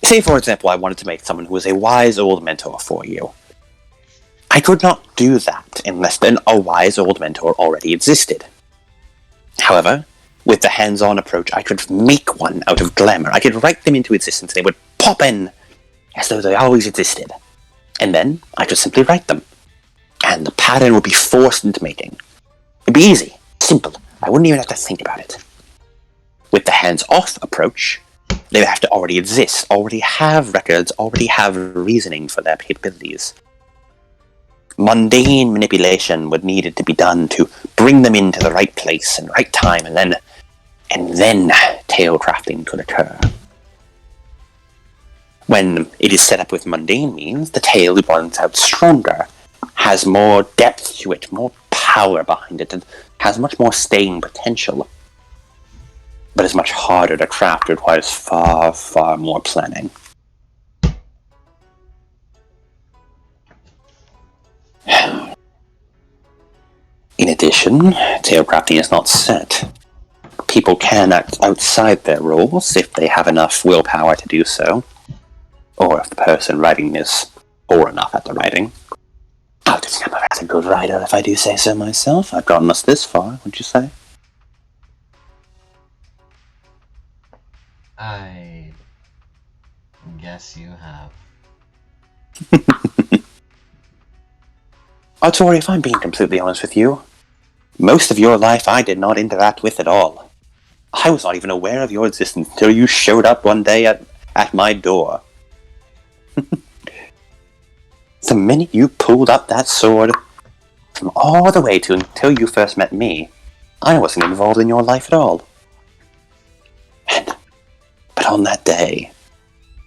Say, for example, I wanted to make someone who was a wise old mentor for you. I could not do that unless then a wise old mentor already existed. However, with the hands-on approach, I could make one out of glamour. I could write them into existence. They would pop in as though they always existed. And then I could simply write them. And the pattern would be forced into making. It'd be easy, simple. I wouldn't even have to think about it. With the hands-off approach, they would have to already exist, already have records, already have reasoning for their capabilities. Mundane manipulation would need to be done to bring them into the right place and right time, and then tale crafting could occur. When it is set up with mundane means, the tale runs out stronger, has more depth to it, more power behind it, and has much more staying potential. But is much harder to craft, requires far, far more planning. In addition, tale crafting is not set. People can act outside their roles if they have enough willpower to do so, or if the person writing is poor enough at the writing. I do think I'm a rather good writer, if I do say so myself. I've gotten us this far, would you say? I guess you have. Artoria, if I'm being completely honest with you, most of your life I did not interact with at all. I was not even aware of your existence until you showed up one day at my door. The minute you pulled up that sword, from all the way to until you first met me, I wasn't involved in your life at all. But on that day,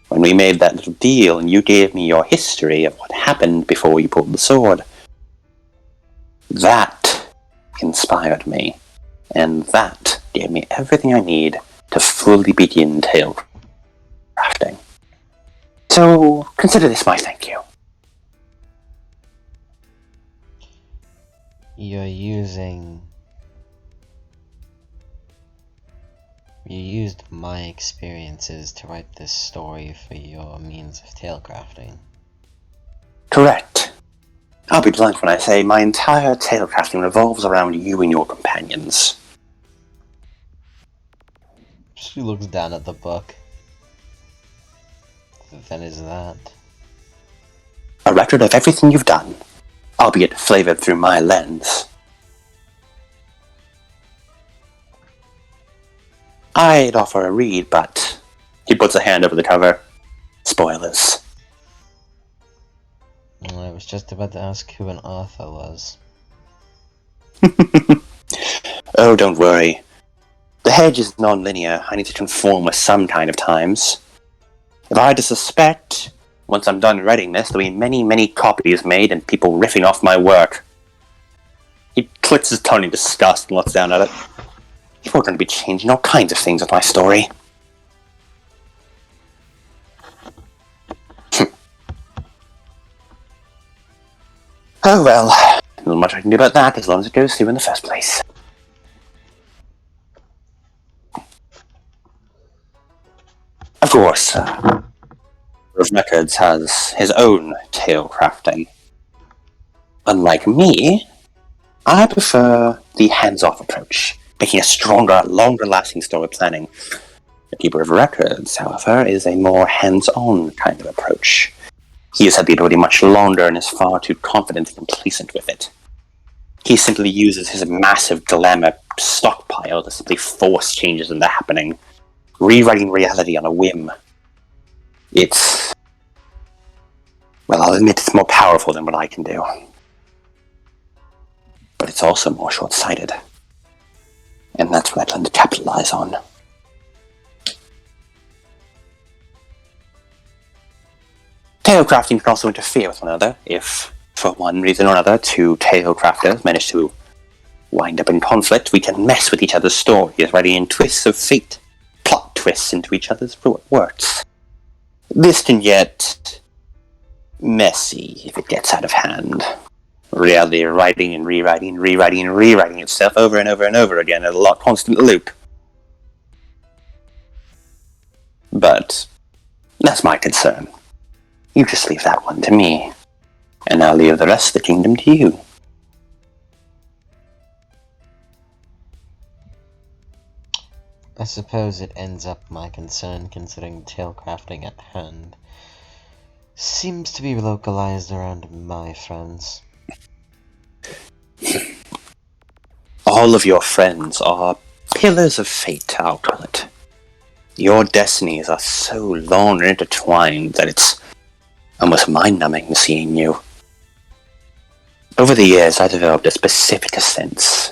when we made that little deal and you gave me your history of what happened before you pulled the sword, that inspired me, and that gave me everything I need to fully begin tale crafting. So, consider this my thank you. You used my experiences to write this story for your means of tale crafting. Correct. I'll be blunt when I say my entire tale crafting revolves around you and your companions. She looks down at the book. Then is that? A record of everything you've done, albeit flavored through my lens. I'd offer a read, but he puts a hand over the cover. Spoilers. I was just about to ask who an author was. Oh, don't worry. The hedge is non-linear. I need to conform with some kind of times. If I had to suspect, once I'm done writing this, there'll be many, many copies made and people riffing off my work. He clicks his tongue in disgust and looks down at it. People are going to be changing all kinds of things with my story. Oh well, not much I can do about that as long as it goes through in the first place. Of course, Records has his own tale crafting. Unlike me, I prefer the hands-off approach, making a stronger, longer-lasting story planning. The Keeper of Records, however, is a more hands-on kind of approach. He has had the ability much longer and is far too confident and complacent with it. He simply uses his massive dilemma stockpile to simply force changes into happening, rewriting reality on a whim. It's... well, I'll admit it's more powerful than what I can do. But it's also more short-sighted. And that's what I plan to capitalize on. Tale crafting can also interfere with one another if, for one reason or another, two tale crafters manage to wind up in conflict. We can mess with each other's stories, writing in twists of fate, plot twists into each other's works. This can get messy if it gets out of hand. Reality writing and rewriting itself over and over and over again at a constant loop. But that's my concern. You just leave that one to me, and I'll leave the rest of the kingdom to you. I suppose it ends up my concern, considering tale crafting at hand seems to be localized around my friends. All of your friends are pillars of fate, I'll call it. Your destinies are so long and intertwined that it's almost mind-numbing seeing you. Over the years, I developed a specific sense.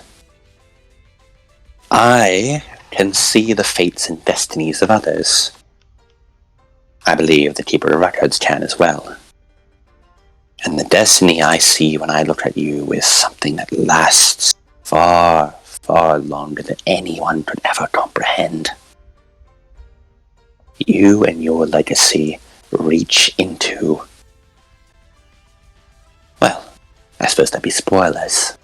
I can see the fates and destinies of others. I believe the Keeper of Records can as well. And the destiny I see when I look at you is something that lasts far, far longer than anyone could ever comprehend. You and your legacy reach into... well, I suppose that'd be spoilers.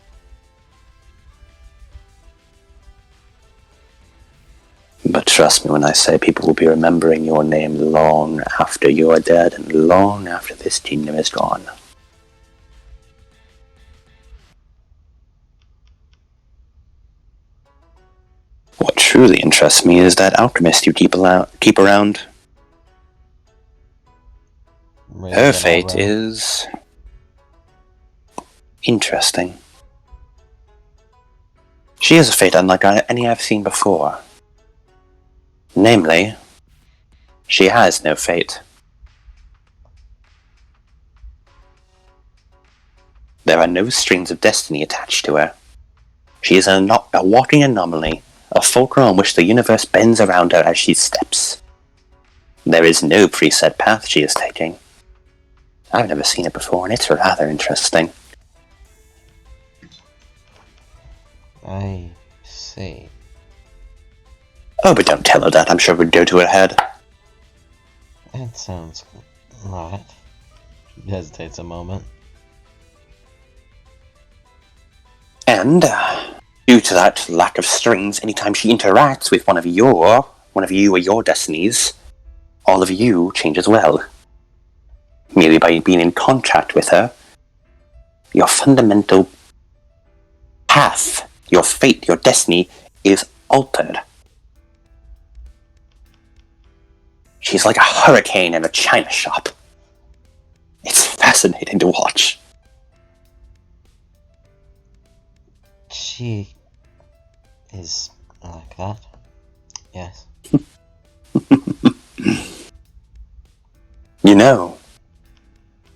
But trust me when I say people will be remembering your name long after you're dead and long after this kingdom is gone. What truly interests me is that alchemist you keep around. Her fate is interesting. She has a fate unlike any I've seen before. Namely, she has no fate. There are no strings of destiny attached to her. She is a walking anomaly, a fulcrum on which the universe bends around her as she steps. There is no preset path she is taking. I've never seen it before, and it's rather interesting. I see. Oh, but don't tell her that. I'm sure it would go to her head. That sounds right. She hesitates a moment. And, due to that lack of strings, anytime she interacts with one of you or your destinies, all of you change as well. Merely by being in contact with her, your fundamental path, your fate, your destiny is altered. She's like a hurricane in a china shop. It's fascinating to watch. She is like that. Yes. You know,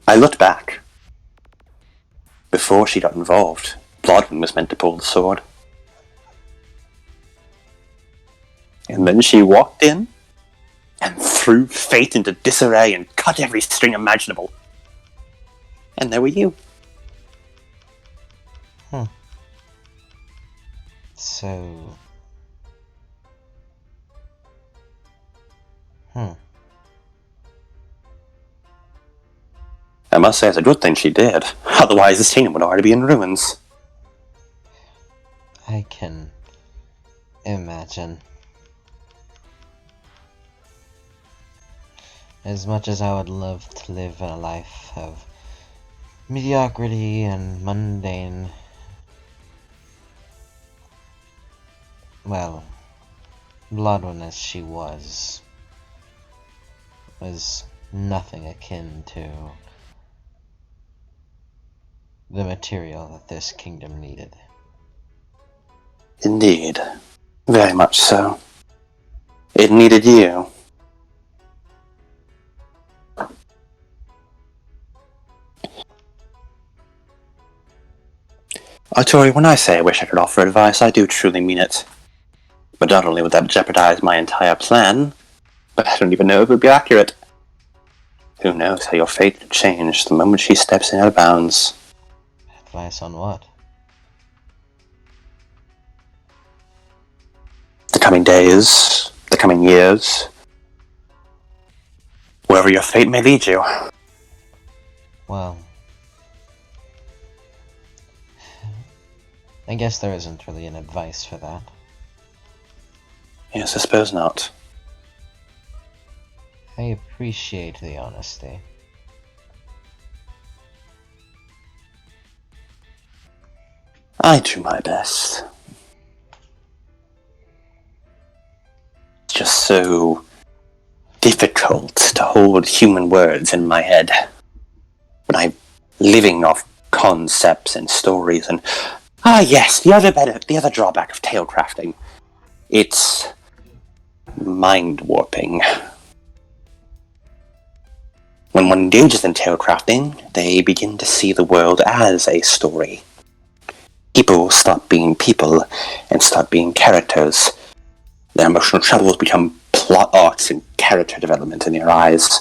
I looked back. Before she got involved, Blodwyn was meant to pull the sword. And then she walked in and threw fate into disarray and cut every string imaginable. And there were you. So... I must say it's a good thing she did. Otherwise this kingdom would already be in ruins. I can imagine. As much as I would love to live a life of mediocrity and mundane, well, Blodwyn as she was nothing akin to the material that this kingdom needed. Indeed. Very much so. It needed you. Artoria, when I say I wish I could offer advice, I do truly mean it. But not only would that jeopardize my entire plan, but I don't even know if it would be accurate. Who knows how your fate could change the moment she steps in out of bounds. Advice on what? The coming days, the coming years, wherever your fate may lead you. Well, I guess there isn't really an advice for that. Yes, I suppose not. I appreciate the honesty. I do my best. It's just so difficult to hold human words in my head when I'm living off concepts and stories and yes, the other drawback of tale crafting. It's mind warping. When one engages in tale crafting, they begin to see the world as a story. People stop being people and start being characters. Their emotional troubles become plot arcs and character development in your eyes.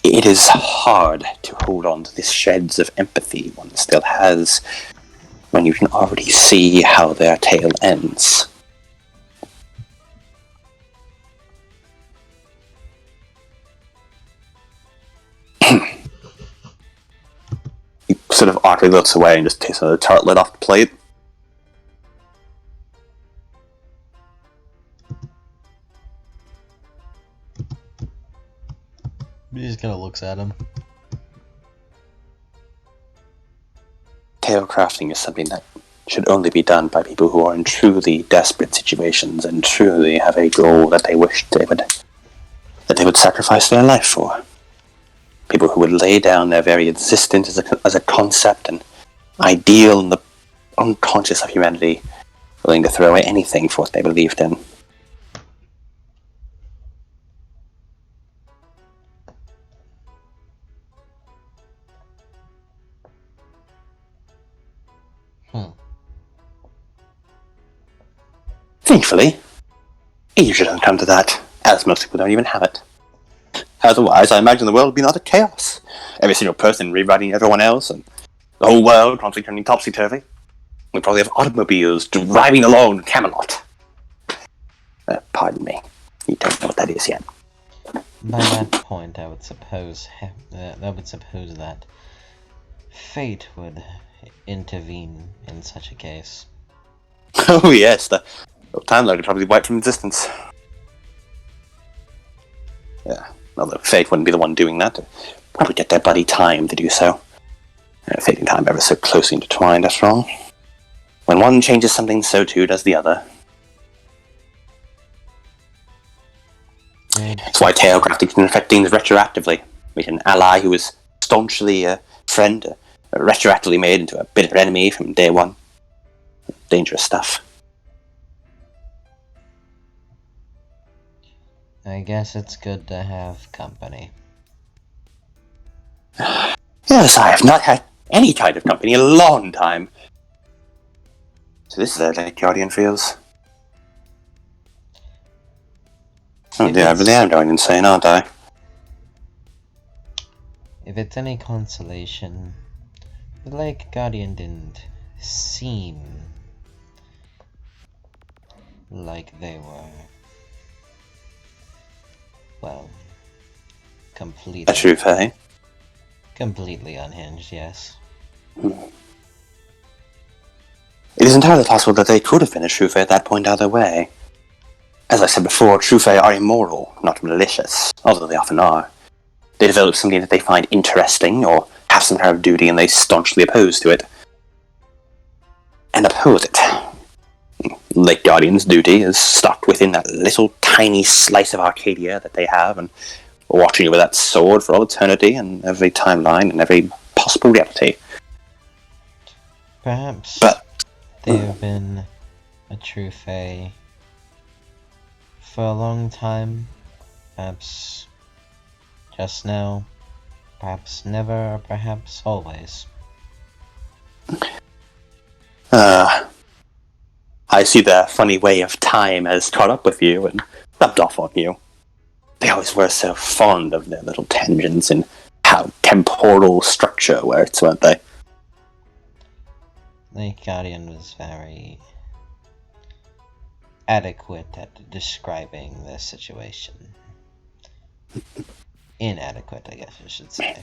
It is hard to hold on to the shreds of empathy one still has when you can already see how their tale ends. He sort of awkwardly looks away and just takes another tartlet off the plate. He just kind of looks at him. Tale crafting is something that should only be done by people who are in truly desperate situations and truly have a goal that they wish they would sacrifice their life for. People who would lay down their very existence as a concept and ideal in the unconscious of humanity, willing to throw away anything for what they believed in. Thankfully, it usually doesn't come to that, as most people don't even have it. Otherwise, I imagine the world would be utter chaos. Every single person rewriting everyone else, and the whole world constantly turning topsy-turvy. We'd probably have automobiles driving alone Camelot. Pardon me. You don't know what that is yet. By that point, I would suppose that fate would intervene in such a case. Oh yes, the Time Lord would probably be wiped from existence. Yeah, although fate wouldn't be the one doing that. They'd probably get their buddy Time to do so. Fate and time ever so closely intertwined, after all. When one changes something, so too does the other. That's why tailcrafting can affect things retroactively. Meet an ally who is staunchly a friend, retroactively made into a bitter enemy from day one. Dangerous stuff. I guess it's good to have company. Yes, I have not had any kind of company in a long time. So this is how the Arcadian feels. Oh dear, I really am going insane, aren't I? If it's any consolation, the Lake Guardian didn't seem like they were, well, completely... A true fae. Completely unhinged, yes. It is entirely possible that they could have been a true fae at that point either way. As I said before, true fae are immoral, not malicious, although they often are. They develop something that they find interesting, or have some kind of duty, and they staunchly oppose to it. And oppose it. Lake Guardian's duty is stuck within that little tiny slice of Arcadia that they have, and watching over that sword for all eternity, and every timeline, and every possible reality. Perhaps they have been a true fae for a long time, perhaps just now, perhaps never, or perhaps always. I see the funny way of time has caught up with you and rubbed off on you. They always were so fond of their little tangents and how temporal structure works, weren't they? The Guardian was very adequate at describing the situation. Inadequate, I guess I should say.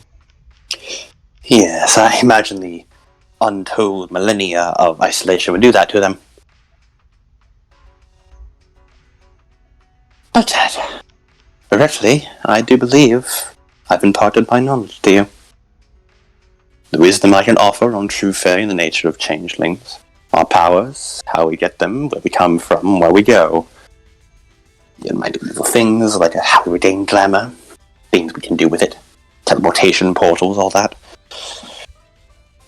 Yes, I imagine the untold millennia of isolation would do that to them. But, regretfully, I do believe I've imparted my knowledge to you. The wisdom I can offer on true fae and the nature of changelings, our powers, how we get them, where we come from, where we go. You might do little things like how we regain glamour, things we can do with it, teleportation portals, all that.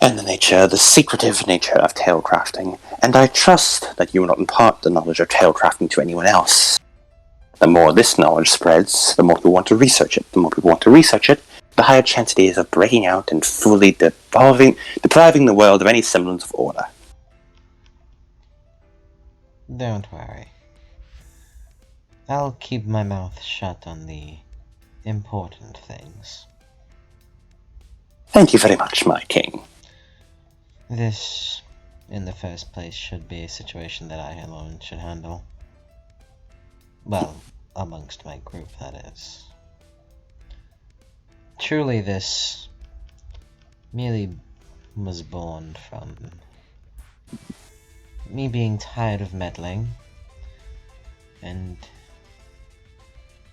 And the secretive nature of tailcrafting, and I trust that you will not impart the knowledge of tailcrafting to anyone else. The more this knowledge spreads, the more people want to research it. The more people want to research it, the higher chance it is of breaking out and fully depriving the world of any semblance of order. Don't worry. I'll keep my mouth shut on the important things. Thank you very much, my king. This, in the first place, should be a situation that I alone should handle. Well, amongst my group, that is. Truly, this merely was born from me being tired of meddling, and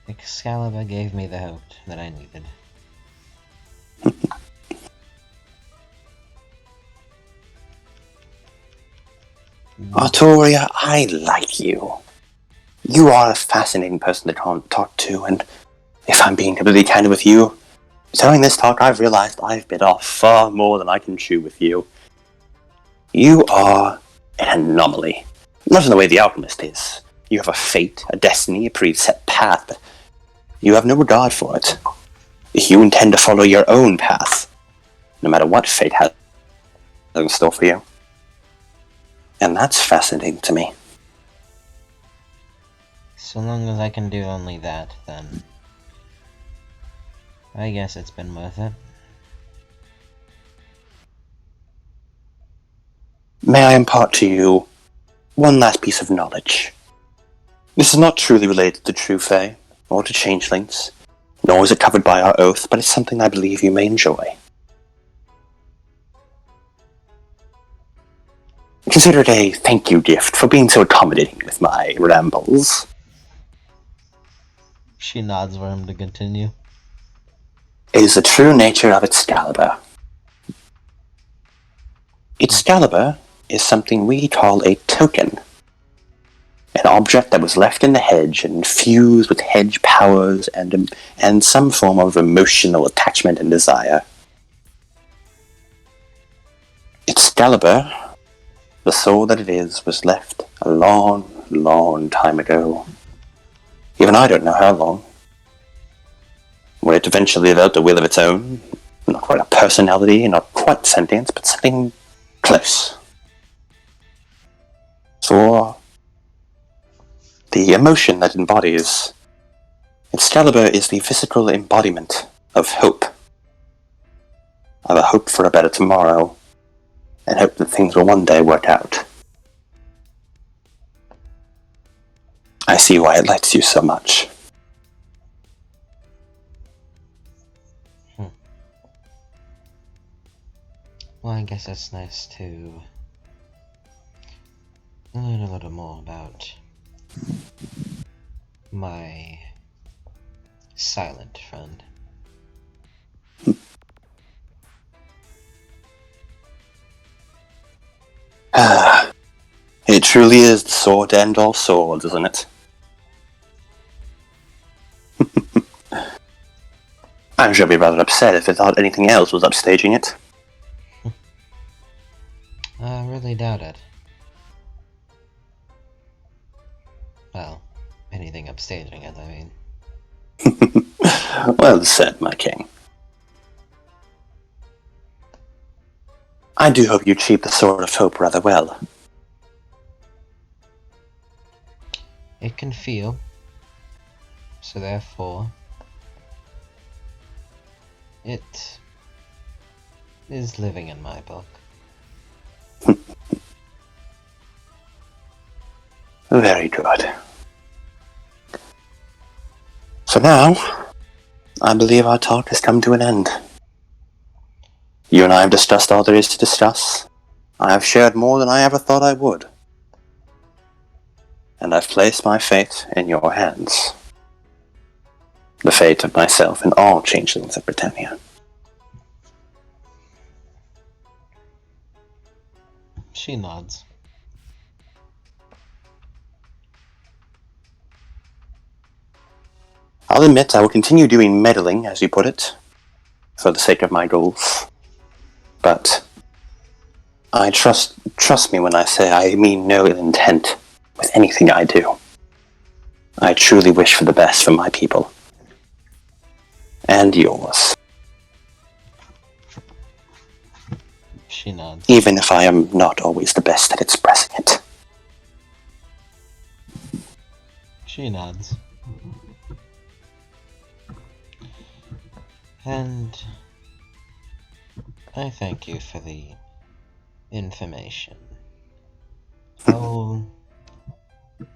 Excalibur gave me the hope that I needed. Artoria, I like you. You are a fascinating person to talk to, and if I'm being completely candid with you, during this talk I've realized I've bit off far more than I can chew with you. You are an anomaly. Not in the way the alchemist is. You have a fate, a destiny, a preset path, but you have no regard for it. You intend to follow your own path, no matter what fate has in store for you. And that's fascinating to me. So long as I can do only that, then I guess it's been worth it. May I impart to you one last piece of knowledge? This is not truly related to True Fae, or to Changelings, nor is it covered by our oath, but it's something I believe you may enjoy. Consider it a thank you gift for being so accommodating with my rambles. She nods for him to continue. It is the true nature of Excalibur. Excalibur is something we call a token. An object that was left in the hedge and infused with hedge powers and some form of emotional attachment and desire. Excalibur, the soul that it is, was left a long, long time ago. Even I don't know how long. When it eventually developed a will of its own, not quite a personality, not quite sentience, but something close. For the emotion that embodies, Excalibur is the physical embodiment of hope. Of a hope for a better tomorrow, and hope that things will one day work out. I see why it lights you so much. Well, I guess it's nice to learn a little more about my silent friend. It truly is the sword to end all swords, isn't it? I'm sure I'd be rather upset if I thought anything else was upstaging it. I really doubt it. Well, anything upstaging it, I mean. Well said, my king. I do hope you achieve the Sword of Hope rather well. It can feel, so therefore, it is living in my book. Very good. So now, I believe our talk has come to an end. You and I have discussed all there is to discuss. I have shared more than I ever thought I would. And I've placed my fate in your hands. The fate of myself and all changelings of Britannia. She nods. I'll admit I will continue doing meddling, as you put it, for the sake of my goals. But I trust me when I say I mean no ill intent with anything I do. I truly wish for the best for my people. And yours. She nods. Even if I am not always the best at expressing it. She nods. And I thank you for the information. I'll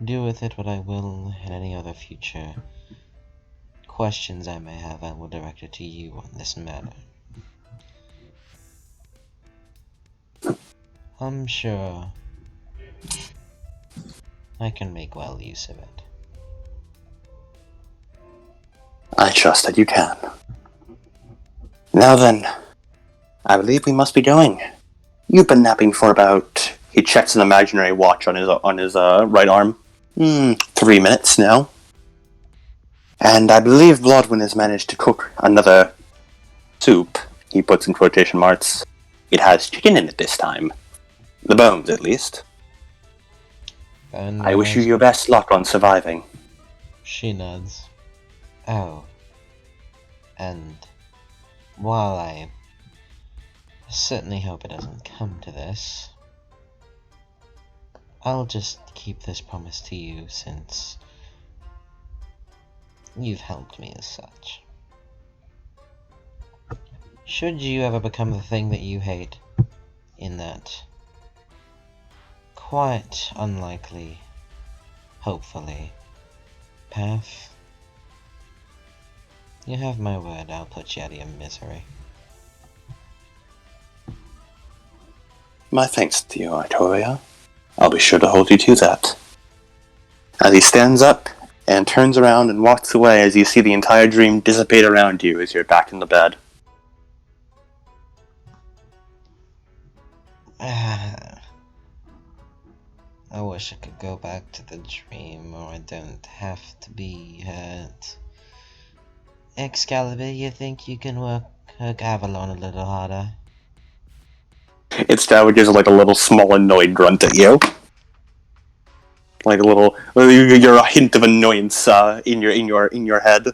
do with it what I will in any other future questions I may have. I will direct it to you on this matter. I'm sure I can make well use of it. I trust that you can. Now then, I believe we must be going. You've been napping for about He checks an imaginary watch on his right arm. 3 minutes now. And I believe Blodwyn has managed to cook another soup. He puts in quotation marks. It has chicken in it this time. The bones, at least. And I wish you your best luck on surviving. She nods. Oh. And while I certainly hope it doesn't come to this, I'll just keep this promise to you since you've helped me as such. Should you ever become the thing that you hate in that quite unlikely, hopefully, path, you have my word, I'll put you out of your misery. My thanks to you, Artoria. I'll be sure to hold you to that. As he stands up and turns around and walks away as you see the entire dream dissipate around you as you're back in the bed. I wish I could go back to the dream, or I don't have to be hurt. Excalibur, you think you can work Avalon a little harder? It gives like a little small annoyed grunt at you. Like a little, you're a hint of annoyance in your head.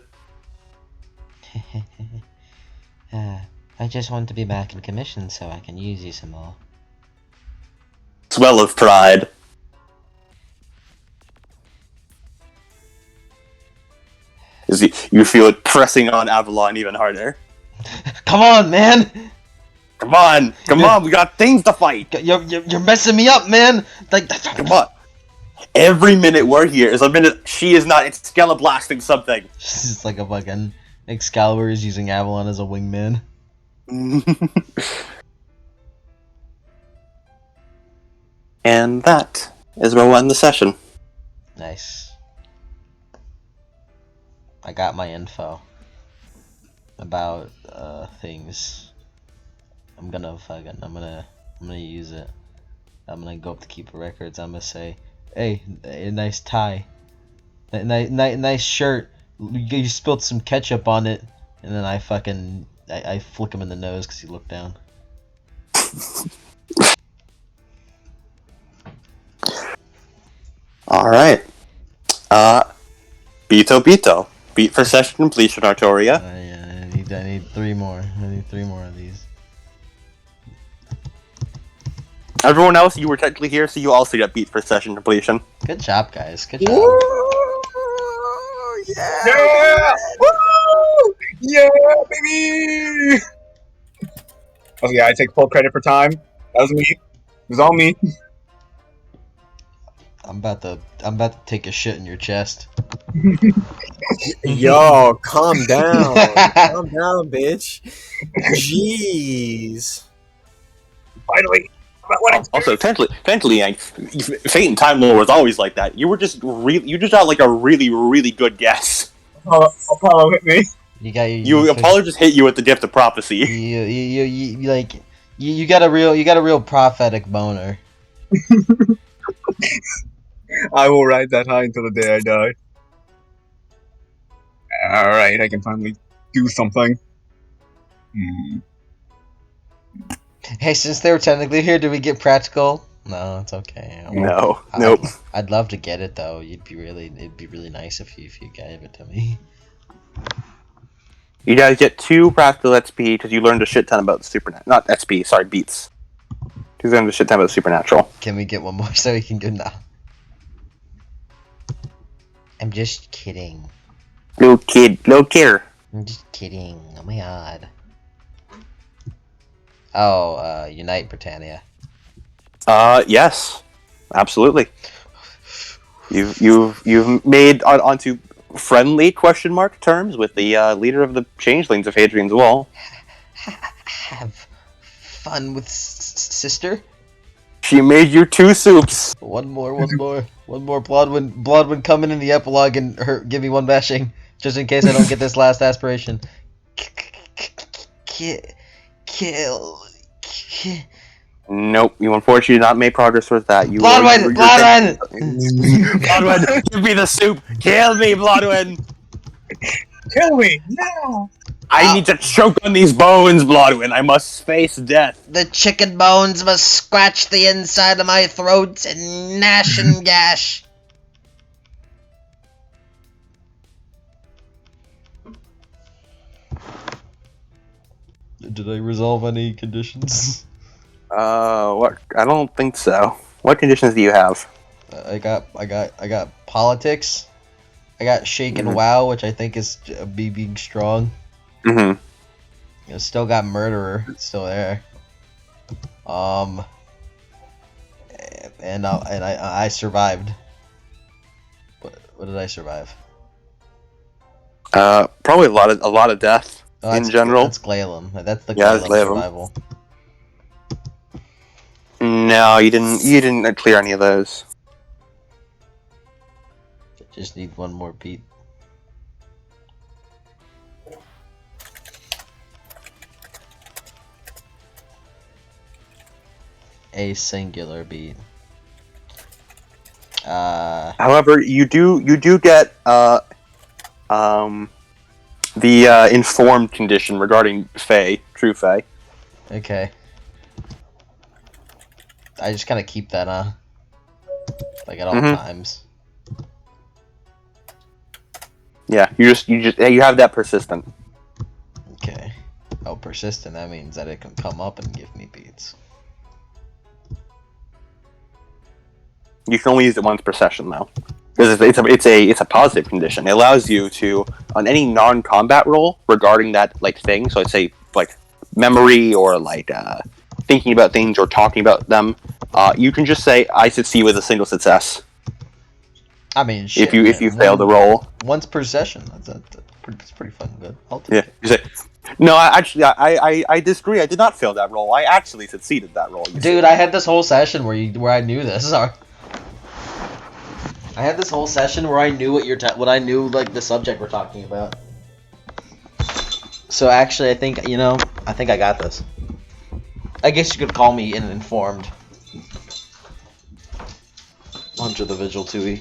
I just want to be back in commission so I can use you some more. Swell of pride. You feel it pressing on Avalon even harder. Come on, man! Come on, we got things to fight. You're messing me up, man. Like, come on. Every minute we're here is a minute she is not blasting something. It's like a fucking Excalibur is using Avalon as a wingman. And that is where we'll end the session. Nice. I got my info about things. I'm gonna use it. I'm gonna go up to keep records. I'm gonna say, hey, a nice tie, nice shirt. You spilled some ketchup on it, and then I flick him in the nose because he looked down. All right. Beat for session completion, Artoria. Yeah, I need 3 more. I need 3 more of these. Everyone else, you were technically here, so you also got beat for session completion. Good job, guys. Good job. Woo! Yeah! Woo! Yeah, baby! Oh yeah, I take full credit for time. That was me. It was all me. I'm about to take a shit in your chest. Yo, calm down. Calm down, bitch. Jeez. Finally. Also, technically, Fate and Time Lord was always like that. You just got like a really good guess. Apollo hit me. Apollo just hit you with the gift of prophecy. You got a real prophetic boner. I will ride that high until the day I die. Alright, I can finally do something. Hey, since they were technically here, do we get practical? No, it's okay. Nope. I'd love to get it though. It'd be really nice if you gave it to me. You guys get 2 practical XP because you learned a shit ton about the supernatural. Not XP, sorry, beats. You learned a shit ton about the supernatural. Can we get 1 more so we can go now? I'm just kidding. No care. I'm just kidding. Oh my god. Oh, Unite Britannia. Yes, absolutely. You've made onto friendly question mark terms with the leader of the Changelings of Hadrian's Wall. Have fun with sister. She made you 2 soups. One more. Bloodwind coming in the epilogue and give me 1 bashing, just in case I don't get this last aspiration. Kill. Nope, you unfortunately did not make progress with that. Bloodwind! Bloodwind! Bloodwind, give me the soup! Kill me, Bloodwind! Kill me! No! I need to choke on these bones, Bloodwind. I must face death. The chicken bones must scratch the inside of my throat and gnash and gash. Did I resolve any conditions? What? I don't think so. What conditions do you have? I got politics. I got shake and wow, which I think is me being strong. Mm-hmm. I still got murderer. It's still there. And I survived. What did I survive? Probably a lot of death in general. That's Glaelum. That's the Yeah, that's Glaelum Glaelum. survival. No, you didn't. You didn't clear any of those. Just need one more beat. A singular beat. However, you do get the informed condition regarding Fae, true Fae. Okay. I just kind of keep that, like at all times. Yeah, you have that persistent. Okay. Oh, persistent. That means that it can come up and give me beats. You can only use it once per session, though, because it's a positive condition. It allows you to, on any non-combat roll regarding that thing. So I'd say memory or thinking about things or talking about them. You can just say I succeed with a single success. I mean, shit, if you fail the roll once per session, that's pretty fucking good. I'll take it. You say, no, I disagree. I did not fail that roll. I actually succeeded that roll. Dude, I had this whole session where I knew this. I had this whole session where I knew what I knew the subject we're talking about. So actually, I think I got this. I guess you could call me an informed Hunter the Vigil 2E.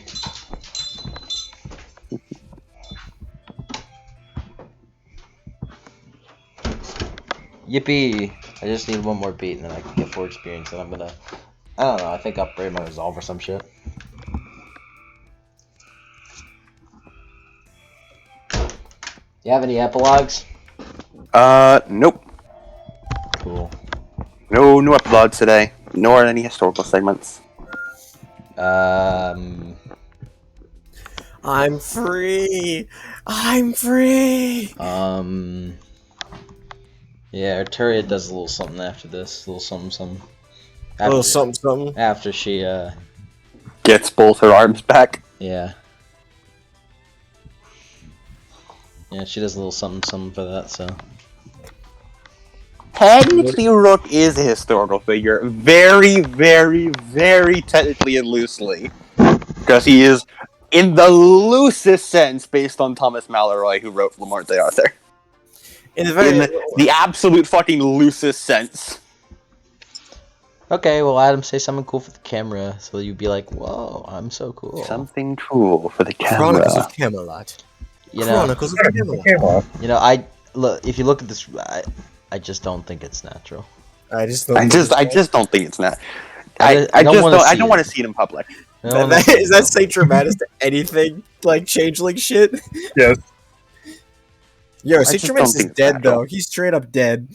Yippee! I just need one more beat and then I can get 4 experience and I don't know, I think upgrade my resolve or some shit. You have any epilogues? Nope. Cool. No epilogues today, nor any historical segments. I'm free! I'm free! Yeah, Artoria does a little something after this. A little something. A little something. After she, Gets both her arms back. yeah. Yeah, she does a little something for that, so. Technically, Rook is a historical figure. Very, very, very technically and loosely. Because he is, in the loosest sense, based on Thomas Mallory, who wrote Lamont de Arthur. In the absolute fucking loosest sense. Okay, well, Adam, say something cool for the camera, so you'd be like, whoa, I'm so cool. Something cool for the camera. Chronicles of Camelot. Chronicles of Camelot. If you look at this, I just don't think it's natural. I just don't think it's not. I don't want to see it in public. Is that Saint Germanus to anything changeling shit? Yes. Yo, Saint just Germanus don't is think it's dead natural. though. He's straight up dead.